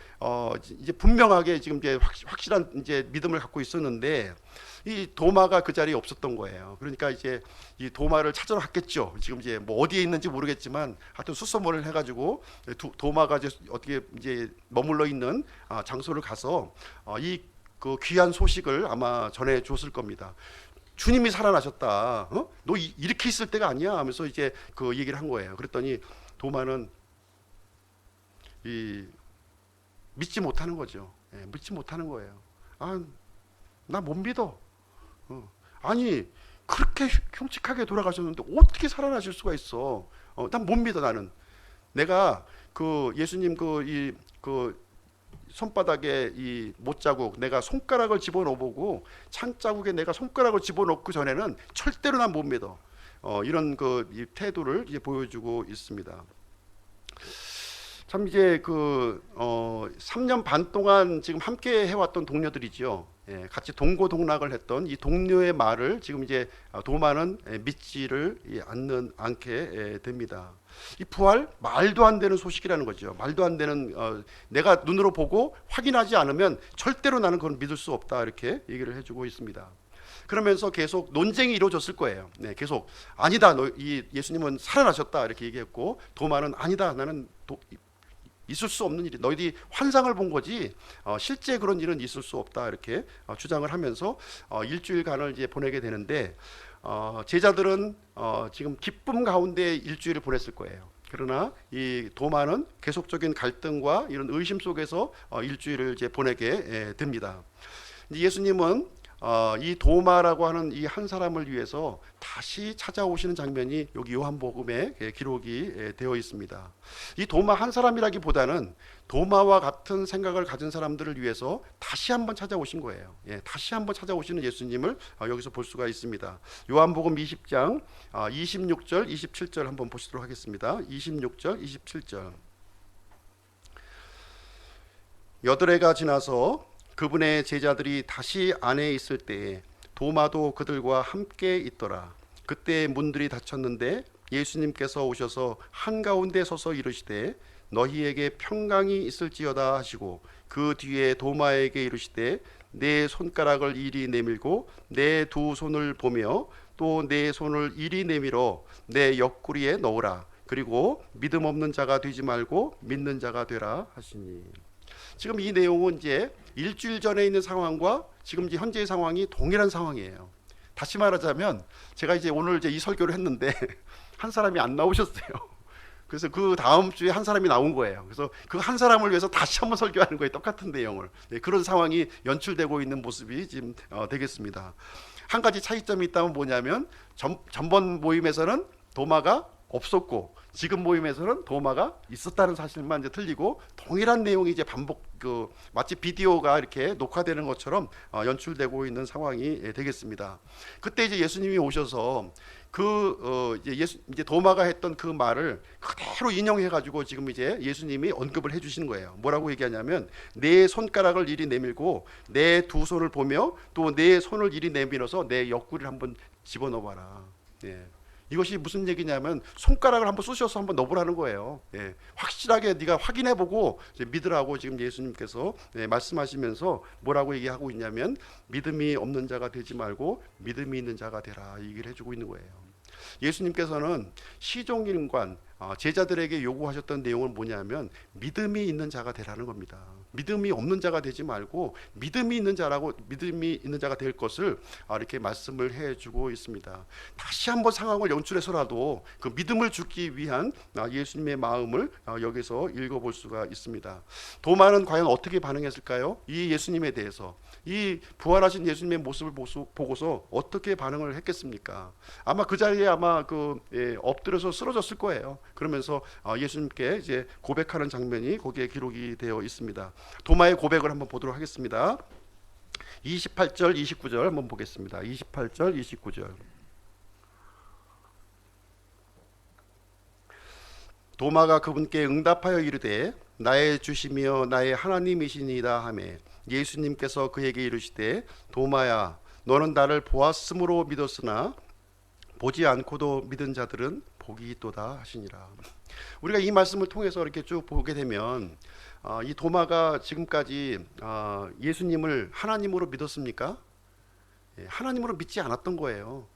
분명하게 지금 이제 확실한 이제 믿음을 갖고 있었는데 이 도마가 그 자리에 없었던 거예요. 그러니까 이제 이 도마를 찾으러 갔겠죠. 지금 이제 뭐 어디에 있는지 모르겠지만 하여튼 수소문을 해가지고 도마가 이제 어떻게 이제 머물러 있는 장소를 가서 이 그 귀한 소식을 아마 전해 줬을 겁니다. 주님이 살아나셨다. 너 이렇게 있을 때가 아니야 하면서 이제 그 얘기를 한 거예요. 그랬더니 도마는 믿지 못하는 거죠. 믿지 못하는 거예요. 나 못 믿어. 아니 그렇게 흉측하게 돌아가셨는데 어떻게 살아나실 수가 있어? 난 못 믿어. 나는 내가 그 예수님 그 손바닥에 이 못자국 내가 손가락을 집어넣어보고 창자국에 내가 손가락을 집어넣기 전에는 절대로 난 못 믿어. 이런 그 이 태도를 이제 보여주고 있습니다. 참 이제 3년 반 동안 지금 함께 해왔던 동료들이지요. 예, 같이 동고동락을 했던 이 동료의 말을 지금 이제 도마는 믿지를 않게 됩니다. 이 부활 말도 안 되는 소식이라는 거죠. 말도 안 되는 내가 눈으로 보고 확인하지 않으면 절대로 나는 그걸 믿을 수 없다 이렇게 얘기를 해주고 있습니다. 그러면서 계속 논쟁이 이루어졌을 거예요. 네, 계속 아니다, 이 예수님은 살아나셨다 이렇게 얘기했고 도마는 아니다, 나는 있을 수 없는 일이 너희들이 환상을 본 거지 실제 그런 일은 있을 수 없다 이렇게 주장을 하면서 일주일간을 이제 보내게 되는데 제자들은 지금 기쁨 가운데 일주일을 보냈을 거예요. 그러나 이 도마는 계속적인 갈등과 이런 의심 속에서 일주일을 이제 보내게 됩니다. 예수님은 이 도마라고 하는 이 한 사람을 위해서 다시 찾아오시는 장면이 여기 요한복음에 기록이 되어 있습니다. 이 도마 한 사람이라기보다는 도마와 같은 생각을 가진 사람들을 위해서 다시 한번 찾아오신 거예요. 다시 한번 찾아오시는 예수님을 여기서 볼 수가 있습니다. 요한복음 20장 26절 27절 한번 보시도록 하겠습니다. 26절 27절. 여드레가 지나서 그분의 제자들이 다시 안에 있을 때에 도마도 그들과 함께 있더라. 그때 문들이 닫혔는데 예수님께서 오셔서 한가운데 서서 이르시되 너희에게 평강이 있을지어다 하시고 그 뒤에 도마에게 이르시되 내 손가락을 이리 내밀고 내 두 손을 보며 또 내 손을 이리 내밀어 내 옆구리에 넣으라. 그리고 믿음 없는 자가 되지 말고 믿는 자가 되라 하시니. 지금 이 내용은 이제 일주일 전에 있는 상황과 지금 이제 현재의 상황이 동일한 상황이에요. 다시 말하자면 제가 이제 오늘 이제 이 설교를 했는데 한 사람이 안 나오셨어요. 그래서 그 다음 주에 한 사람이 나온 거예요. 그래서 그 한 사람을 위해서 다시 한번 설교하는 거예요. 똑같은 내용을. 그런 상황이 연출되고 있는 모습이 지금 되겠습니다. 한 가지 차이점이 있다면 뭐냐면 전번 모임에서는 도마가 없었고 지금 모임에서는 도마가 있었다는 사실만 이제 틀리고 동일한 내용이 이제 반복 마치 비디오가 이렇게 녹화되는 것처럼 연출되고 있는 상황이 되겠습니다. 그때 이제 예수님이 오셔서 이제 도마가 했던 그 말을 그대로 인용해 가지고 지금 이제 예수님이 언급을 해 주시는 거예요. 뭐라고 얘기하냐면 내 손가락을 이리 내밀고 내 두 손을 보며 또 내 손을 이리 내밀어서 내 옆구리를 한번 집어넣어 봐라. 이것이 무슨 얘기냐면 손가락을 한번 쑤셔서 한번 넣어보라는 거예요. 확실하게 네가 확인해보고 믿으라고 지금 예수님께서 말씀하시면서 뭐라고 얘기하고 있냐면 믿음이 없는 자가 되지 말고 믿음이 있는 자가 되라 이 얘기를 해주고 있는 거예요. 예수님께서는 시종일관 제자들에게 요구하셨던 내용은 뭐냐면 믿음이 있는 자가 되라는 겁니다. 믿음이 없는 자가 되지 말고 믿음이 있는 자가 될 것을 이렇게 말씀을 해주고 있습니다. 다시 한번 상황을 연출해서라도 그 믿음을 주기 위한 예수님의 마음을 여기서 읽어볼 수가 있습니다. 도마는 과연 어떻게 반응했을까요? 이 예수님에 대해서 이 부활하신 예수님의 모습을 보고서 어떻게 반응을 했겠습니까? 아마 그 자리에 엎드려서 쓰러졌을 거예요. 그러면서 예수님께 이제 고백하는 장면이 거기에 기록이 되어 있습니다. 도마의 고백을 한번 보도록 하겠습니다. 28절 29절 한번 보겠습니다. 28절 29절. 도마가 그분께 응답하여 이르되 나의 주시며 나의 하나님이시니이다 하매 예수님께서 그에게 이르시되 도마야 너는 나를 보았으므로 믿었으나 보지 않고도 믿은 자들은 복이 있도다 하시니라. 우리가 이 말씀을 통해서 이렇게 쭉 보게 되면 이 도마가 지금까지 예수님을 하나님으로 믿었습니까? 하나님으로 믿지 않았던 거예요.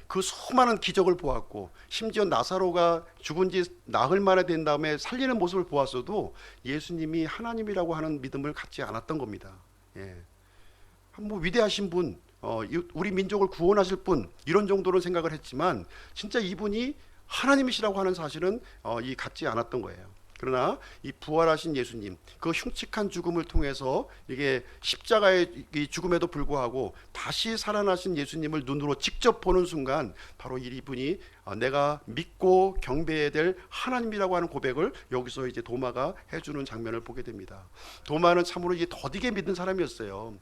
그 수많은 기적을 보았고 심지어 나사로가 죽은 지 나흘 만에 된 다음에 살리는 모습을 보았어도 예수님이 하나님이라고 하는 믿음을 갖지 않았던 겁니다. 뭐 위대하신 분, 우리 민족을 구원하실 분 이런 정도로 생각을 했지만 진짜 이분이 하나님이시라고 하는 사실은 갖지 않았던 거예요. 그러나 이 부활하신 예수님, 그 흉측한 죽음을 통해서 이게 십자가의 이 죽음에도 불구하고 다시 살아나신 예수님을 눈으로 직접 보는 순간 바로 이분이 내가 믿고 경배해야 될 하나님이라고 하는 고백을 여기서 이제 도마가 해주는 장면을 보게 됩니다. 도마는 참으로 이제 더디게 믿는 사람이었어요.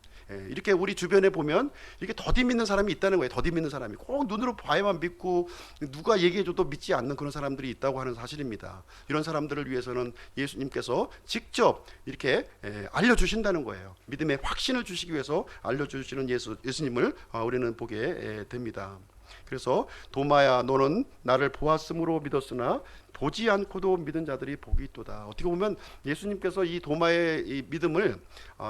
이렇게 우리 주변에 보면 이렇게 더디 믿는 사람이 있다는 거예요. 더디 믿는 사람이 꼭 눈으로 봐야만 믿고 누가 얘기해줘도 믿지 않는 그런 사람들이 있다고 하는 사실입니다. 이런 사람들을 위해서는 예수님께서 직접 이렇게 알려주신다는 거예요. 믿음의 확신을 주시기 위해서 알려주시는 예수님을 우리는 보게 됩니다. 그래서 도마야 너는 나를 보았으므로 믿었으나 보지 않고도 믿은 자들이 복이 있도다. 어떻게 보면 예수님께서 이 도마의 이 믿음을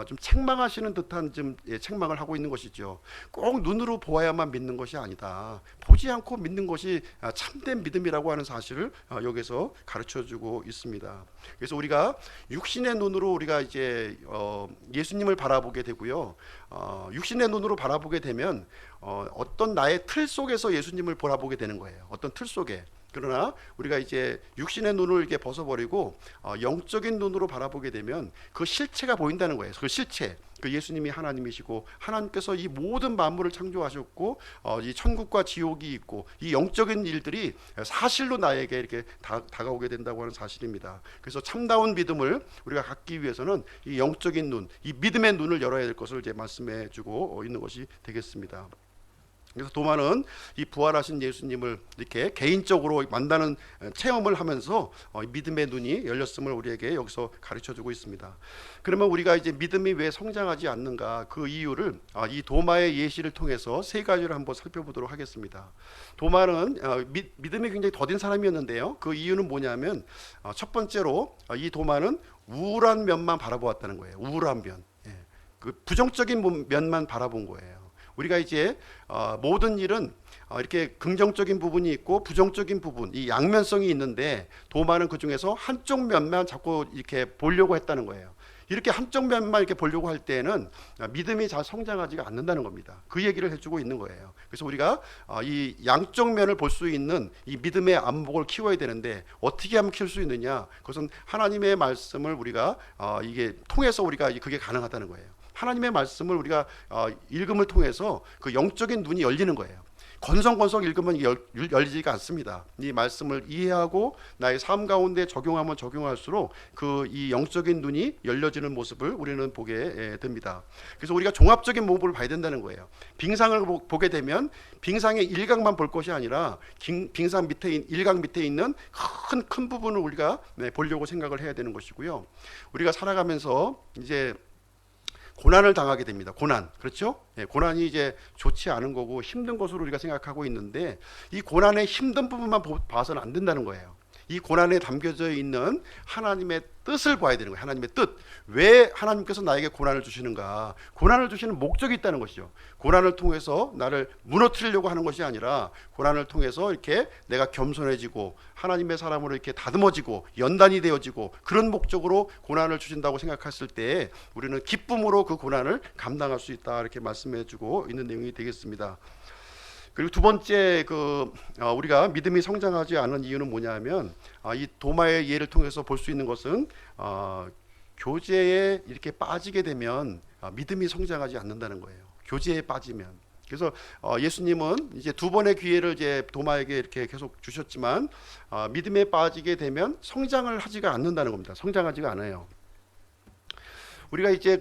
좀 책망하시는 듯한 좀 책망을 하고 있는 것이죠. 꼭 눈으로 보아야만 믿는 것이 아니다. 보지 않고 믿는 것이 참된 믿음이라고 하는 사실을 여기서 가르쳐주고 있습니다. 그래서 우리가 육신의 눈으로 우리가 이제 예수님을 바라보게 되고요. 육신의 눈으로 바라보게 되면 어떤 나의 틀 속에서 예수님을 바라보게 되는 거예요. 어떤 틀 속에. 그러나 우리가 이제 육신의 눈을 이렇게 벗어버리고 영적인 눈으로 바라보게 되면 그 실체가 보인다는 거예요. 그 실체, 그 예수님이 하나님이시고 하나님께서 이 모든 만물을 창조하셨고 이 천국과 지옥이 있고 이 영적인 일들이 사실로 나에게 이렇게 다가오게 된다고 하는 사실입니다. 그래서 참다운 믿음을 우리가 갖기 위해서는 이 영적인 눈, 이 믿음의 눈을 열어야 될 것을 이제 말씀해주고 있는 것이 되겠습니다. 그래서 도마는 이 부활하신 예수님을 이렇게 개인적으로 만나는 체험을 하면서 믿음의 눈이 열렸음을 우리에게 여기서 가르쳐주고 있습니다. 그러면 우리가 이제 믿음이 왜 성장하지 않는가, 그 이유를 이 도마의 예시를 통해서 세 가지를 한번 살펴보도록 하겠습니다. 도마는 믿음이 굉장히 더딘 사람이었는데요. 그 이유는 뭐냐면 첫 번째로 이 도마는 우울한 면만 바라보았다는 거예요. 우울한 면, 그 부정적인 면만 바라본 거예요. 우리가 이제 모든 일은 이렇게 긍정적인 부분이 있고 부정적인 부분, 이 양면성이 있는데 도마는 그 중에서 한쪽 면만 자꾸 이렇게 보려고 했다는 거예요. 이렇게 한쪽 면만 이렇게 보려고 할 때는 믿음이 잘 성장하지가 않는다는 겁니다. 그 얘기를 해주고 있는 거예요. 그래서 우리가 이 양쪽 면을 볼 수 있는 이 믿음의 안목을 키워야 되는데 어떻게 하면 키울 수 있느냐? 그것은 하나님의 말씀을 우리가 이게 통해서 우리가 그게 가능하다는 거예요. 하나님의 말씀을 우리가 읽음을 통해서 그 영적인 눈이 열리는 거예요. 건성건성 읽으면 열리지가 않습니다. 이 말씀을 이해하고 나의 삶 가운데 적용하면 적용할수록 그 이 영적인 눈이 열려지는 모습을 우리는 보게 됩니다. 그래서 우리가 종합적인 모습을 봐야 된다는 거예요. 빙상을 보게 되면 빙상의 일각만 볼 것이 아니라 빙상 밑에 일각 밑에 있는 큰 부분을 우리가 보려고 생각을 해야 되는 것이고요. 우리가 살아가면서 이제 고난을 당하게 됩니다. 고난, 그렇죠? 고난이 이제 좋지 않은 거고 힘든 것으로 우리가 생각하고 있는데 이 고난의 힘든 부분만 봐서는 안 된다는 거예요. 이 고난에 담겨져 있는 하나님의 뜻을 봐야 되는 거예요. 하나님의 뜻. 왜 하나님께서 나에게 고난을 주시는가? 고난을 주시는 목적이 있다는 것이죠. 고난을 통해서 나를 무너뜨리려고 하는 것이 아니라 고난을 통해서 이렇게 내가 겸손해지고 하나님의 사람으로 이렇게 다듬어지고 연단이 되어지고 그런 목적으로 고난을 주신다고 생각했을 때 우리는 기쁨으로 그 고난을 감당할 수 있다, 이렇게 말씀해주고 있는 내용이 되겠습니다. 그리고 두 번째 우리가 믿음이 성장하지 않은 이유는 뭐냐면 이 도마의 예를 통해서 볼 수 있는 것은 교제에 이렇게 빠지게 되면 믿음이 성장하지 않는다는 거예요. 교제에 빠지면. 그래서 예수님은 이제 두 번의 기회를 이제 도마에게 이렇게 계속 주셨지만 믿음에 빠지게 되면 성장을 하지가 않는다는 겁니다. 성장하지가 않아요. 우리가 이제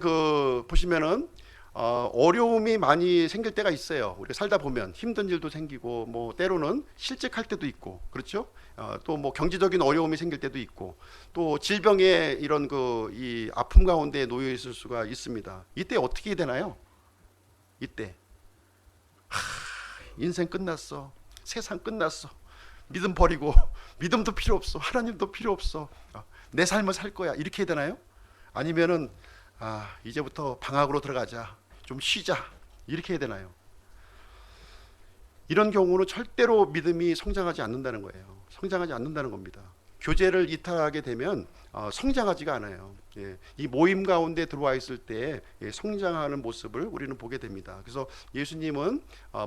보시면은 어려움이 많이 생길 때가 있어요. 우리가 살다 보면 힘든 일도 생기고 뭐 때로는 실직할 때도 있고, 그렇죠? 또 뭐 경제적인 어려움이 생길 때도 있고 또 질병의 이런 이 아픔 가운데 놓여 있을 수가 있습니다. 이때 어떻게 되나요? 이때 인생 끝났어, 세상 끝났어, 믿음 버리고 믿음도 필요 없어, 하나님도 필요 없어, 내 삶을 살 거야, 이렇게 해야 되나요? 아니면은 이제부터 방학으로 들어가자, 좀 쉬자, 이렇게 해야 되나요? 이런 경우는 절대로 믿음이 성장하지 않는다는 거예요. 성장하지 않는다는 겁니다. 교제를 이탈하게 되면 성장하지가 않아요. 이 모임 가운데 들어와 있을 때 성장하는 모습을 우리는 보게 됩니다. 그래서 예수님은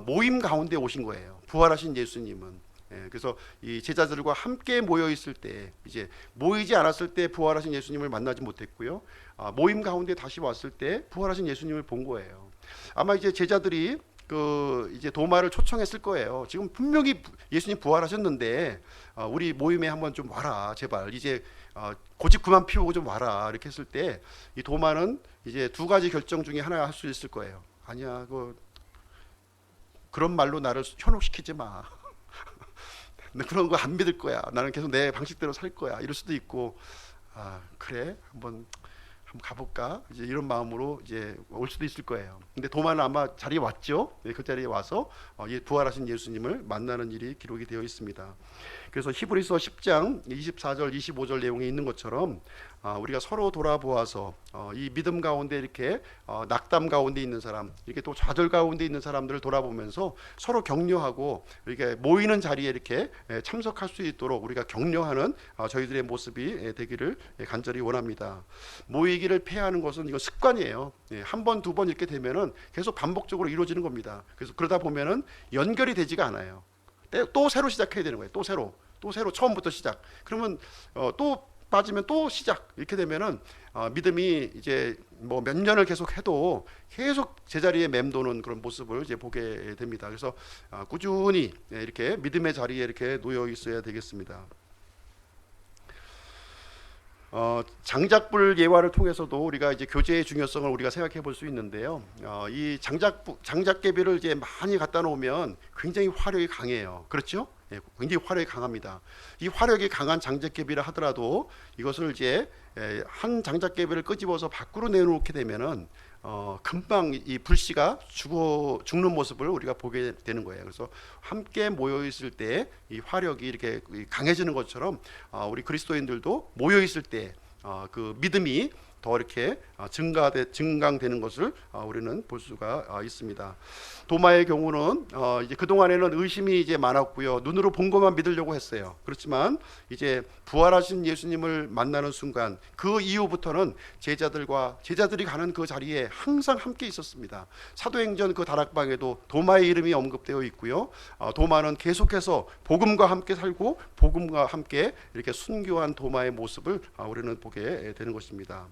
모임 가운데 오신 거예요. 부활하신 예수님은. 그래서 이 제자들과 함께 모여 있을 때, 이제 모이지 않았을 때 부활하신 예수님을 만나지 못했고요. 모임 가운데 다시 왔을 때 부활하신 예수님을 본 거예요. 아마 이제 제자들이 이제 도마를 초청했을 거예요. 지금 분명히 예수님 부활하셨는데 우리 모임에 한번 좀 와라 제발, 이제 고집 그만 피우고 좀 와라, 이렇게 했을 때 이 도마는 이제 두 가지 결정 중에 하나 할 수 있을 거예요. 아니야, 그런 말로 나를 현혹시키지 마. 나 그런 거 안 믿을 거야. 나는 계속 내 방식대로 살 거야. 이럴 수도 있고, 그래, 한번 가볼까? 이제 이런 마음으로 이제 올 수도 있을 거예요. 근데 도마는 아마 자리에 왔죠. 그 자리에 와서 부활하신 예수님을 만나는 일이 기록이 되어 있습니다. 그래서 히브리서 10장 24절 25절 내용에 있는 것처럼 우리가 서로 돌아보아서 이 믿음 가운데 이렇게 낙담 가운데 있는 사람, 이렇게 또 좌절 가운데 있는 사람들을 돌아보면서 서로 격려하고 이렇게 모이는 자리에 이렇게 참석할 수 있도록 우리가 격려하는 저희들의 모습이 되기를 간절히 원합니다. 모이기를 폐하는 것은 이거 습관이에요. 한 번, 두 번 이렇게 되면은 계속 반복적으로 이루어지는 겁니다. 그래서 그러다 보면은 연결이 되지가 않아요. 또 새로 시작해야 되는 거예요. 또 새로 처음부터 시작. 그러면 또 빠지면 또 시작. 이렇게 되면은 믿음이 이제 뭐 몇 년을 계속 해도 계속 제자리에 맴도는 그런 모습을 이제 보게 됩니다. 그래서 꾸준히 이렇게 믿음의 자리에 이렇게 놓여 있어야 되겠습니다. 장작불 예화를 통해서도 우리가 이제 교제의 중요성을 우리가 생각해 볼 수 있는데요. 이 장작개비를 이제 많이 갖다 놓으면 굉장히 화력이 강해요. 그렇죠? 굉장히 화력이 강합니다. 이 화력이 강한 장작개비를 하더라도 이것을 이제 한 장작개비를 끄집어서 밖으로 내놓게 되면은 금방 이 불씨가 죽는 모습을 우리가 보게 되는 거예요. 그래서 함께 모여 있을 때 이 화력이 이렇게 강해지는 것처럼 우리 그리스도인들도 모여 있을 때 그 믿음이 더 이렇게 증강되는 것을 우리는 볼 수가 있습니다. 도마의 경우는 이제 그 동안에는 의심이 이제 많았고요. 눈으로 본 것만 믿으려고 했어요. 그렇지만 이제 부활하신 예수님을 만나는 순간 그 이후부터는 제자들이 가는 그 자리에 항상 함께 있었습니다. 사도행전 그 다락방에도 도마의 이름이 언급되어 있고요. 도마는 계속해서 복음과 함께 살고 복음과 함께 이렇게 순교한 도마의 모습을 우리는 보게 되는 것입니다.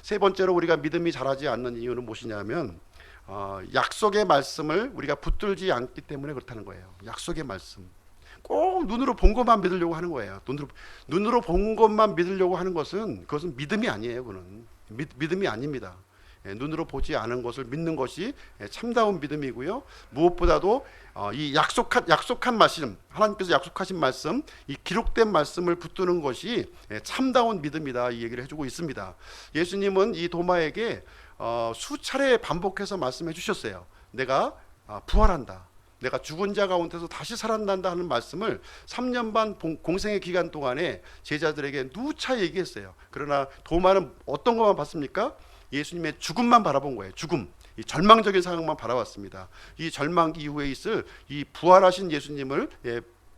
세 번째로 우리가 믿음이 자라지 않는 이유는 무엇이냐면 약속의 말씀을 우리가 붙들지 않기 때문에 그렇다는 거예요. 약속의 말씀, 꼭 눈으로 본 것만 믿으려고 하는 거예요. 눈으로 본 것만 믿으려고 하는 그것은 믿음이 아니에요. 그거는 믿음이 아닙니다. 눈으로 보지 않은 것을 믿는 것이 참다운 믿음이고요. 무엇보다도 이 약속한 말씀, 하나님께서 약속하신 말씀, 이 기록된 말씀을 붙드는 것이 참다운 믿음이다, 이 얘기를 해주고 있습니다. 예수님은 이 도마에게 수차례 반복해서 말씀해 주셨어요. 내가 부활한다, 내가 죽은 자 가운데서 다시 살아난다 하는 말씀을 3년 반 공생의 기간 동안에 제자들에게 누차 얘기했어요. 그러나 도마는 어떤 것만 봤습니까? 예수님의 죽음만 바라본 거예요. 죽음, 이 절망적인 상황만 바라봤습니다. 이 절망 이후에 있을 이 부활하신 예수님을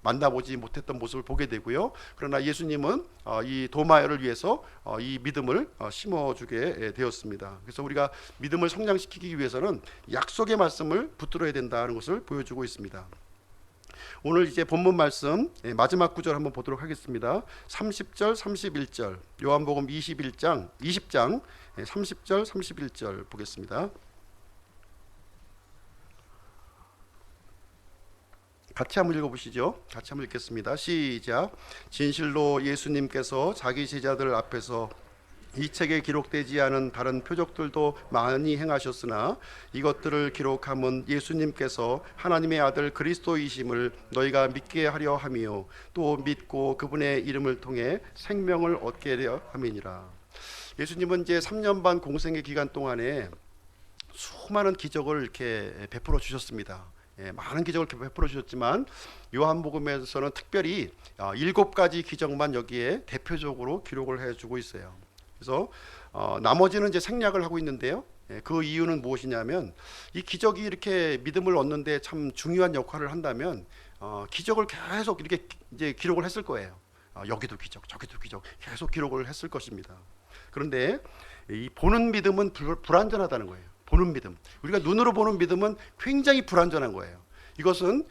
만나보지 못했던 모습을 보게 되고요. 그러나 예수님은 이 도마를 위해서 이 믿음을 심어주게 되었습니다. 그래서 우리가 믿음을 성장시키기 위해서는 약속의 말씀을 붙들어야 된다는 것을 보여주고 있습니다. 오늘 이제 본문 말씀 마지막 구절 한번 보도록 하겠습니다. 30절 31절, 요한복음 20장 30절 31절 보겠습니다. 같이 한번 읽어보시죠. 같이 한번 읽겠습니다. 시작. 진실로 예수님께서 자기 제자들 앞에서 이 책에 기록되지 않은 다른 표적들도 많이 행하셨으나 이것들을 기록함은 예수님께서 하나님의 아들 그리스도이심을 너희가 믿게 하려 함이요 또 믿고 그분의 이름을 통해 생명을 얻게 하려 함이니라. 예수님은 이제 3년 반 공생의 기간 동안에 수많은 기적을 이렇게 베풀어 주셨습니다. 많은 기적을 베풀어 주셨지만 요한복음에서는 특별히 7가지 기적만 여기에 대표적으로 기록을 해주고 있어요. 그래서 나머지는 이제 생략을 하고 있는데요. 그 이유는 무엇이냐면 이 기적이 이렇게 믿음을 얻는데 참 중요한 역할을 한다면 기적을 계속 이렇게 이제 기록을 했을 거예요. 여기도 기적, 저기도 기적 계속 기록을 했을 것입니다. 그런데 이 보는 믿음은 불완전하다는 거예요. 보는 믿음, 우리가 눈으로 보는 믿음은 굉장히 불완전한 거예요. 이것은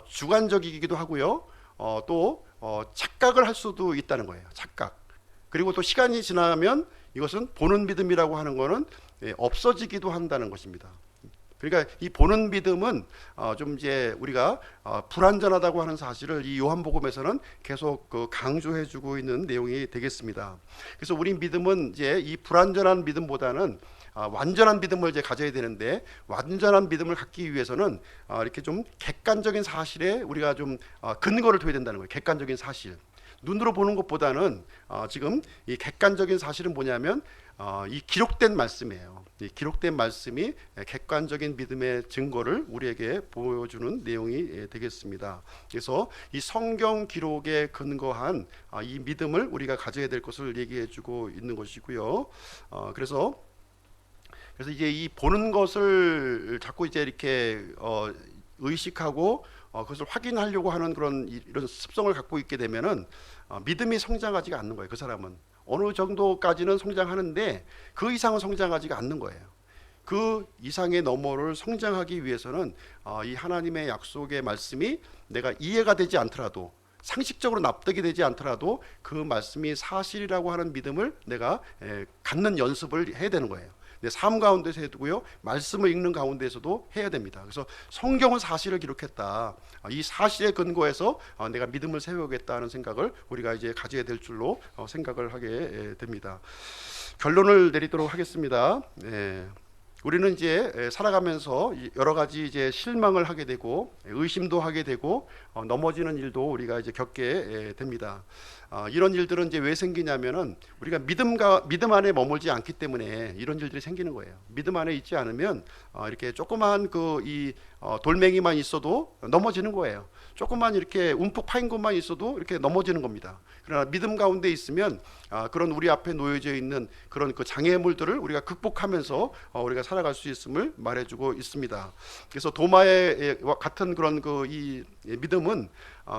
주관적이기도 하고요. 또 착각을 할 수도 있다는 거예요. 착각. 그리고 또 시간이 지나면 이것은 보는 믿음이라고 하는 것은 없어지기도 한다는 것입니다. 그러니까 이 보는 믿음은 좀 이제 우리가 불완전하다고 하는 사실을 이 요한복음에서는 계속 그 강조해주고 있는 내용이 되겠습니다. 그래서 우리 믿음은 이제 이 불완전한 믿음보다는 완전한 믿음을 이제 가져야 되는데, 완전한 믿음을 갖기 위해서는 이렇게 좀 객관적인 사실에 우리가 좀 근거를 둬야 된다는 거예요. 객관적인 사실. 눈으로 보는 것보다는 지금 이 객관적인 사실은 뭐냐면 이 기록된 말씀이에요. 이 기록된 말씀이 객관적인 믿음의 증거를 우리에게 보여주는 내용이 되겠습니다. 그래서 이 성경 기록에 근거한 이 믿음을 우리가 가져야 될 것을 얘기해주고 있는 것이고요. 그래서 이제 이 보는 것을 자꾸 이제 이렇게 의식하고 그것을 확인하려고 하는 그런 이런 습성을 갖고 있게 되면은 믿음이 성장하지가 않는 거예요. 그 사람은 어느 정도까지는 성장하는데 그 이상은 성장하지가 않는 거예요. 그 이상의 너머를 성장하기 위해서는 이 하나님의 약속의 말씀이 내가 이해가 되지 않더라도, 상식적으로 납득이 되지 않더라도 그 말씀이 사실이라고 하는 믿음을 내가 갖는 연습을 해야 되는 거예요. 내 삶 가운데서 해두고요, 말씀을 읽는 가운데서도 해야 됩니다. 그래서 성경은 사실을 기록했다. 이 사실에 근거해서 내가 믿음을 세우겠다는 생각을 우리가 이제 가져야 될 줄로 생각을 하게 됩니다. 결론을 내리도록 하겠습니다. 우리는 이제 살아가면서 여러 가지 이제 실망을 하게 되고 의심도 하게 되고 넘어지는 일도 우리가 이제 겪게 됩니다. 이런 일들은 이제 왜 생기냐면은 우리가 믿음 안에 머물지 않기 때문에 이런 일들이 생기는 거예요. 믿음 안에 있지 않으면 이렇게 조그만 이 돌멩이만 있어도 넘어지는 거예요. 조그만 이렇게 움푹 파인 것만 있어도 이렇게 넘어지는 겁니다. 그러나 믿음 가운데 있으면 그런 우리 앞에 놓여져 있는 그런 그 장애물들을 우리가 극복하면서 우리가 살아갈 수 있음을 말해주고 있습니다. 그래서 도마의 같은 그런 이 믿음은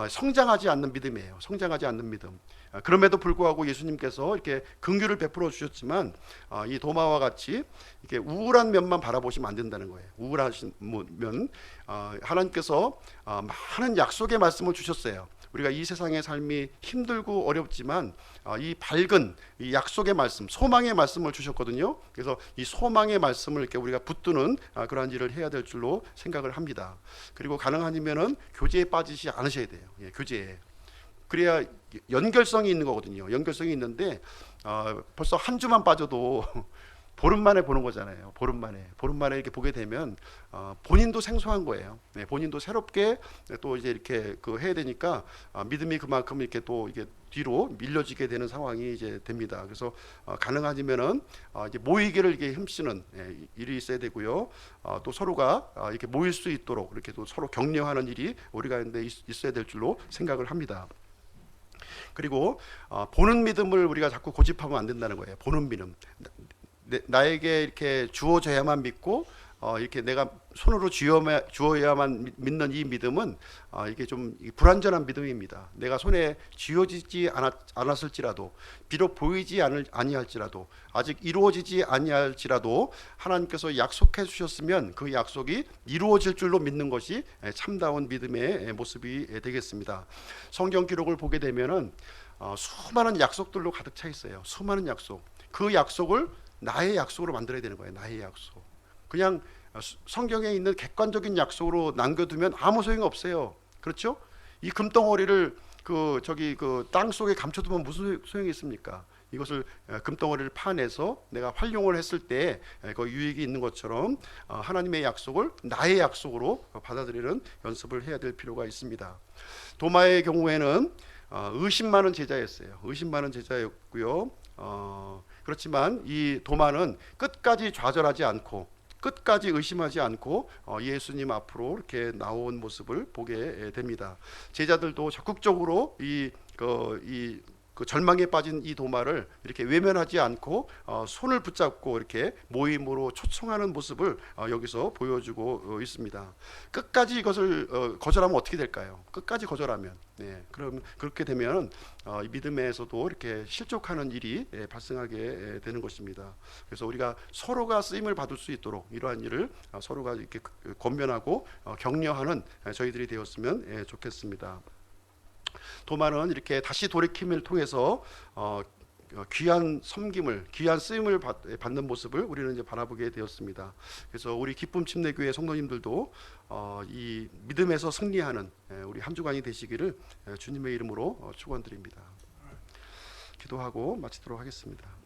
성장하지 않는 믿음이에요. 성장하지 않는 믿음. 그럼에도 불구하고 예수님께서 이렇게 긍휼을 베풀어 주셨지만 이 도마와 같이 이렇게 우울한 면만 바라보시면 안 된다는 거예요. 우울하신 면, 하나님께서 많은 약속의 말씀을 주셨어요. 우리가 이 세상의 삶이 힘들고 어렵지만 이 밝은 이 약속의 말씀, 소망의 말씀을 주셨거든요. 그래서 이 소망의 말씀을 이렇게 우리가 붙드는 그러한 일을 해야 될 줄로 생각을 합니다. 그리고 가능하면은 교제에 빠지지 않으셔야 돼요. 교제에. 그래야 연결성이 있는 거거든요. 연결성이 있는데 벌써 한 주만 빠져도 보름 만에 보는 거잖아요. 보름 만에 이렇게 보게 되면 본인도 생소한 거예요. 본인도 새롭게 또 이제 이렇게 해야 되니까 믿음이 그만큼 이렇게 또 이게 뒤로 밀려지게 되는 상황이 이제 됩니다. 그래서 가능하면은 이제 모이기를 이렇게 힘쓰는 일이 있어야 되고요. 또 서로가 이렇게 모일 수 있도록 이렇게 또 서로 격려하는 일이 우리 가운데 있어야 될 줄로 생각을 합니다. 그리고 보는 믿음을 우리가 자꾸 고집하면 안 된다는 거예요. 보는 믿음. 나에게 이렇게 주어져야만 믿고 이렇게 내가 손으로 쥐어야만 믿는 이 믿음은 이게 좀 불완전한 믿음입니다. 내가 손에 쥐어지지 않았을지라도, 비록 보이지 아니할지라도, 아직 이루어지지 아니할지라도 하나님께서 약속해 주셨으면 그 약속이 이루어질 줄로 믿는 것이 참다운 믿음의 모습이 되겠습니다. 성경 기록을 보게 되면은 수많은 약속들로 가득 차 있어요. 수많은 약속. 그 약속을 나의 약속으로 만들어야 되는 거예요. 나의 약속. 그냥 성경에 있는 객관적인 약속으로 남겨두면 아무 소용이 없어요. 그렇죠? 이 금덩어리를 땅 속에 감춰두면 무슨 소용이 있습니까? 이것을 금덩어리를 파내서 내가 활용을 했을 때 그 유익이 있는 것처럼 하나님의 약속을 나의 약속으로 받아들이는 연습을 해야 될 필요가 있습니다. 도마의 경우에는 의심 많은 제자였어요. 의심 많은 제자였고요. 그렇지만 이 도마는 끝까지 좌절하지 않고 끝까지 의심하지 않고 예수님 앞으로 이렇게 나온 모습을 보게 됩니다. 제자들도 적극적으로 그 절망에 빠진 이 도마를 이렇게 외면하지 않고 손을 붙잡고 이렇게 모임으로 초청하는 모습을 여기서 보여주고 있습니다. 끝까지 이것을 거절하면 어떻게 될까요? 끝까지 거절하면, 그럼 그렇게 되면 믿음에서도 이렇게 실족하는 일이 발생하게 되는 것입니다. 그래서 우리가 서로가 쓰임을 받을 수 있도록 이러한 일을 서로가 이렇게 권면하고 격려하는 저희들이 되었으면 좋겠습니다. 도마는 이렇게 다시 돌이킴을 통해서 귀한 섬김을, 귀한 쓰임을 받는 모습을 우리는 이제 바라보게 되었습니다. 그래서 우리 기쁨 침례교회 성도님들도 이 믿음에서 승리하는 우리 한 주간이 되시기를 주님의 이름으로 축원드립니다. 기도하고 마치도록 하겠습니다.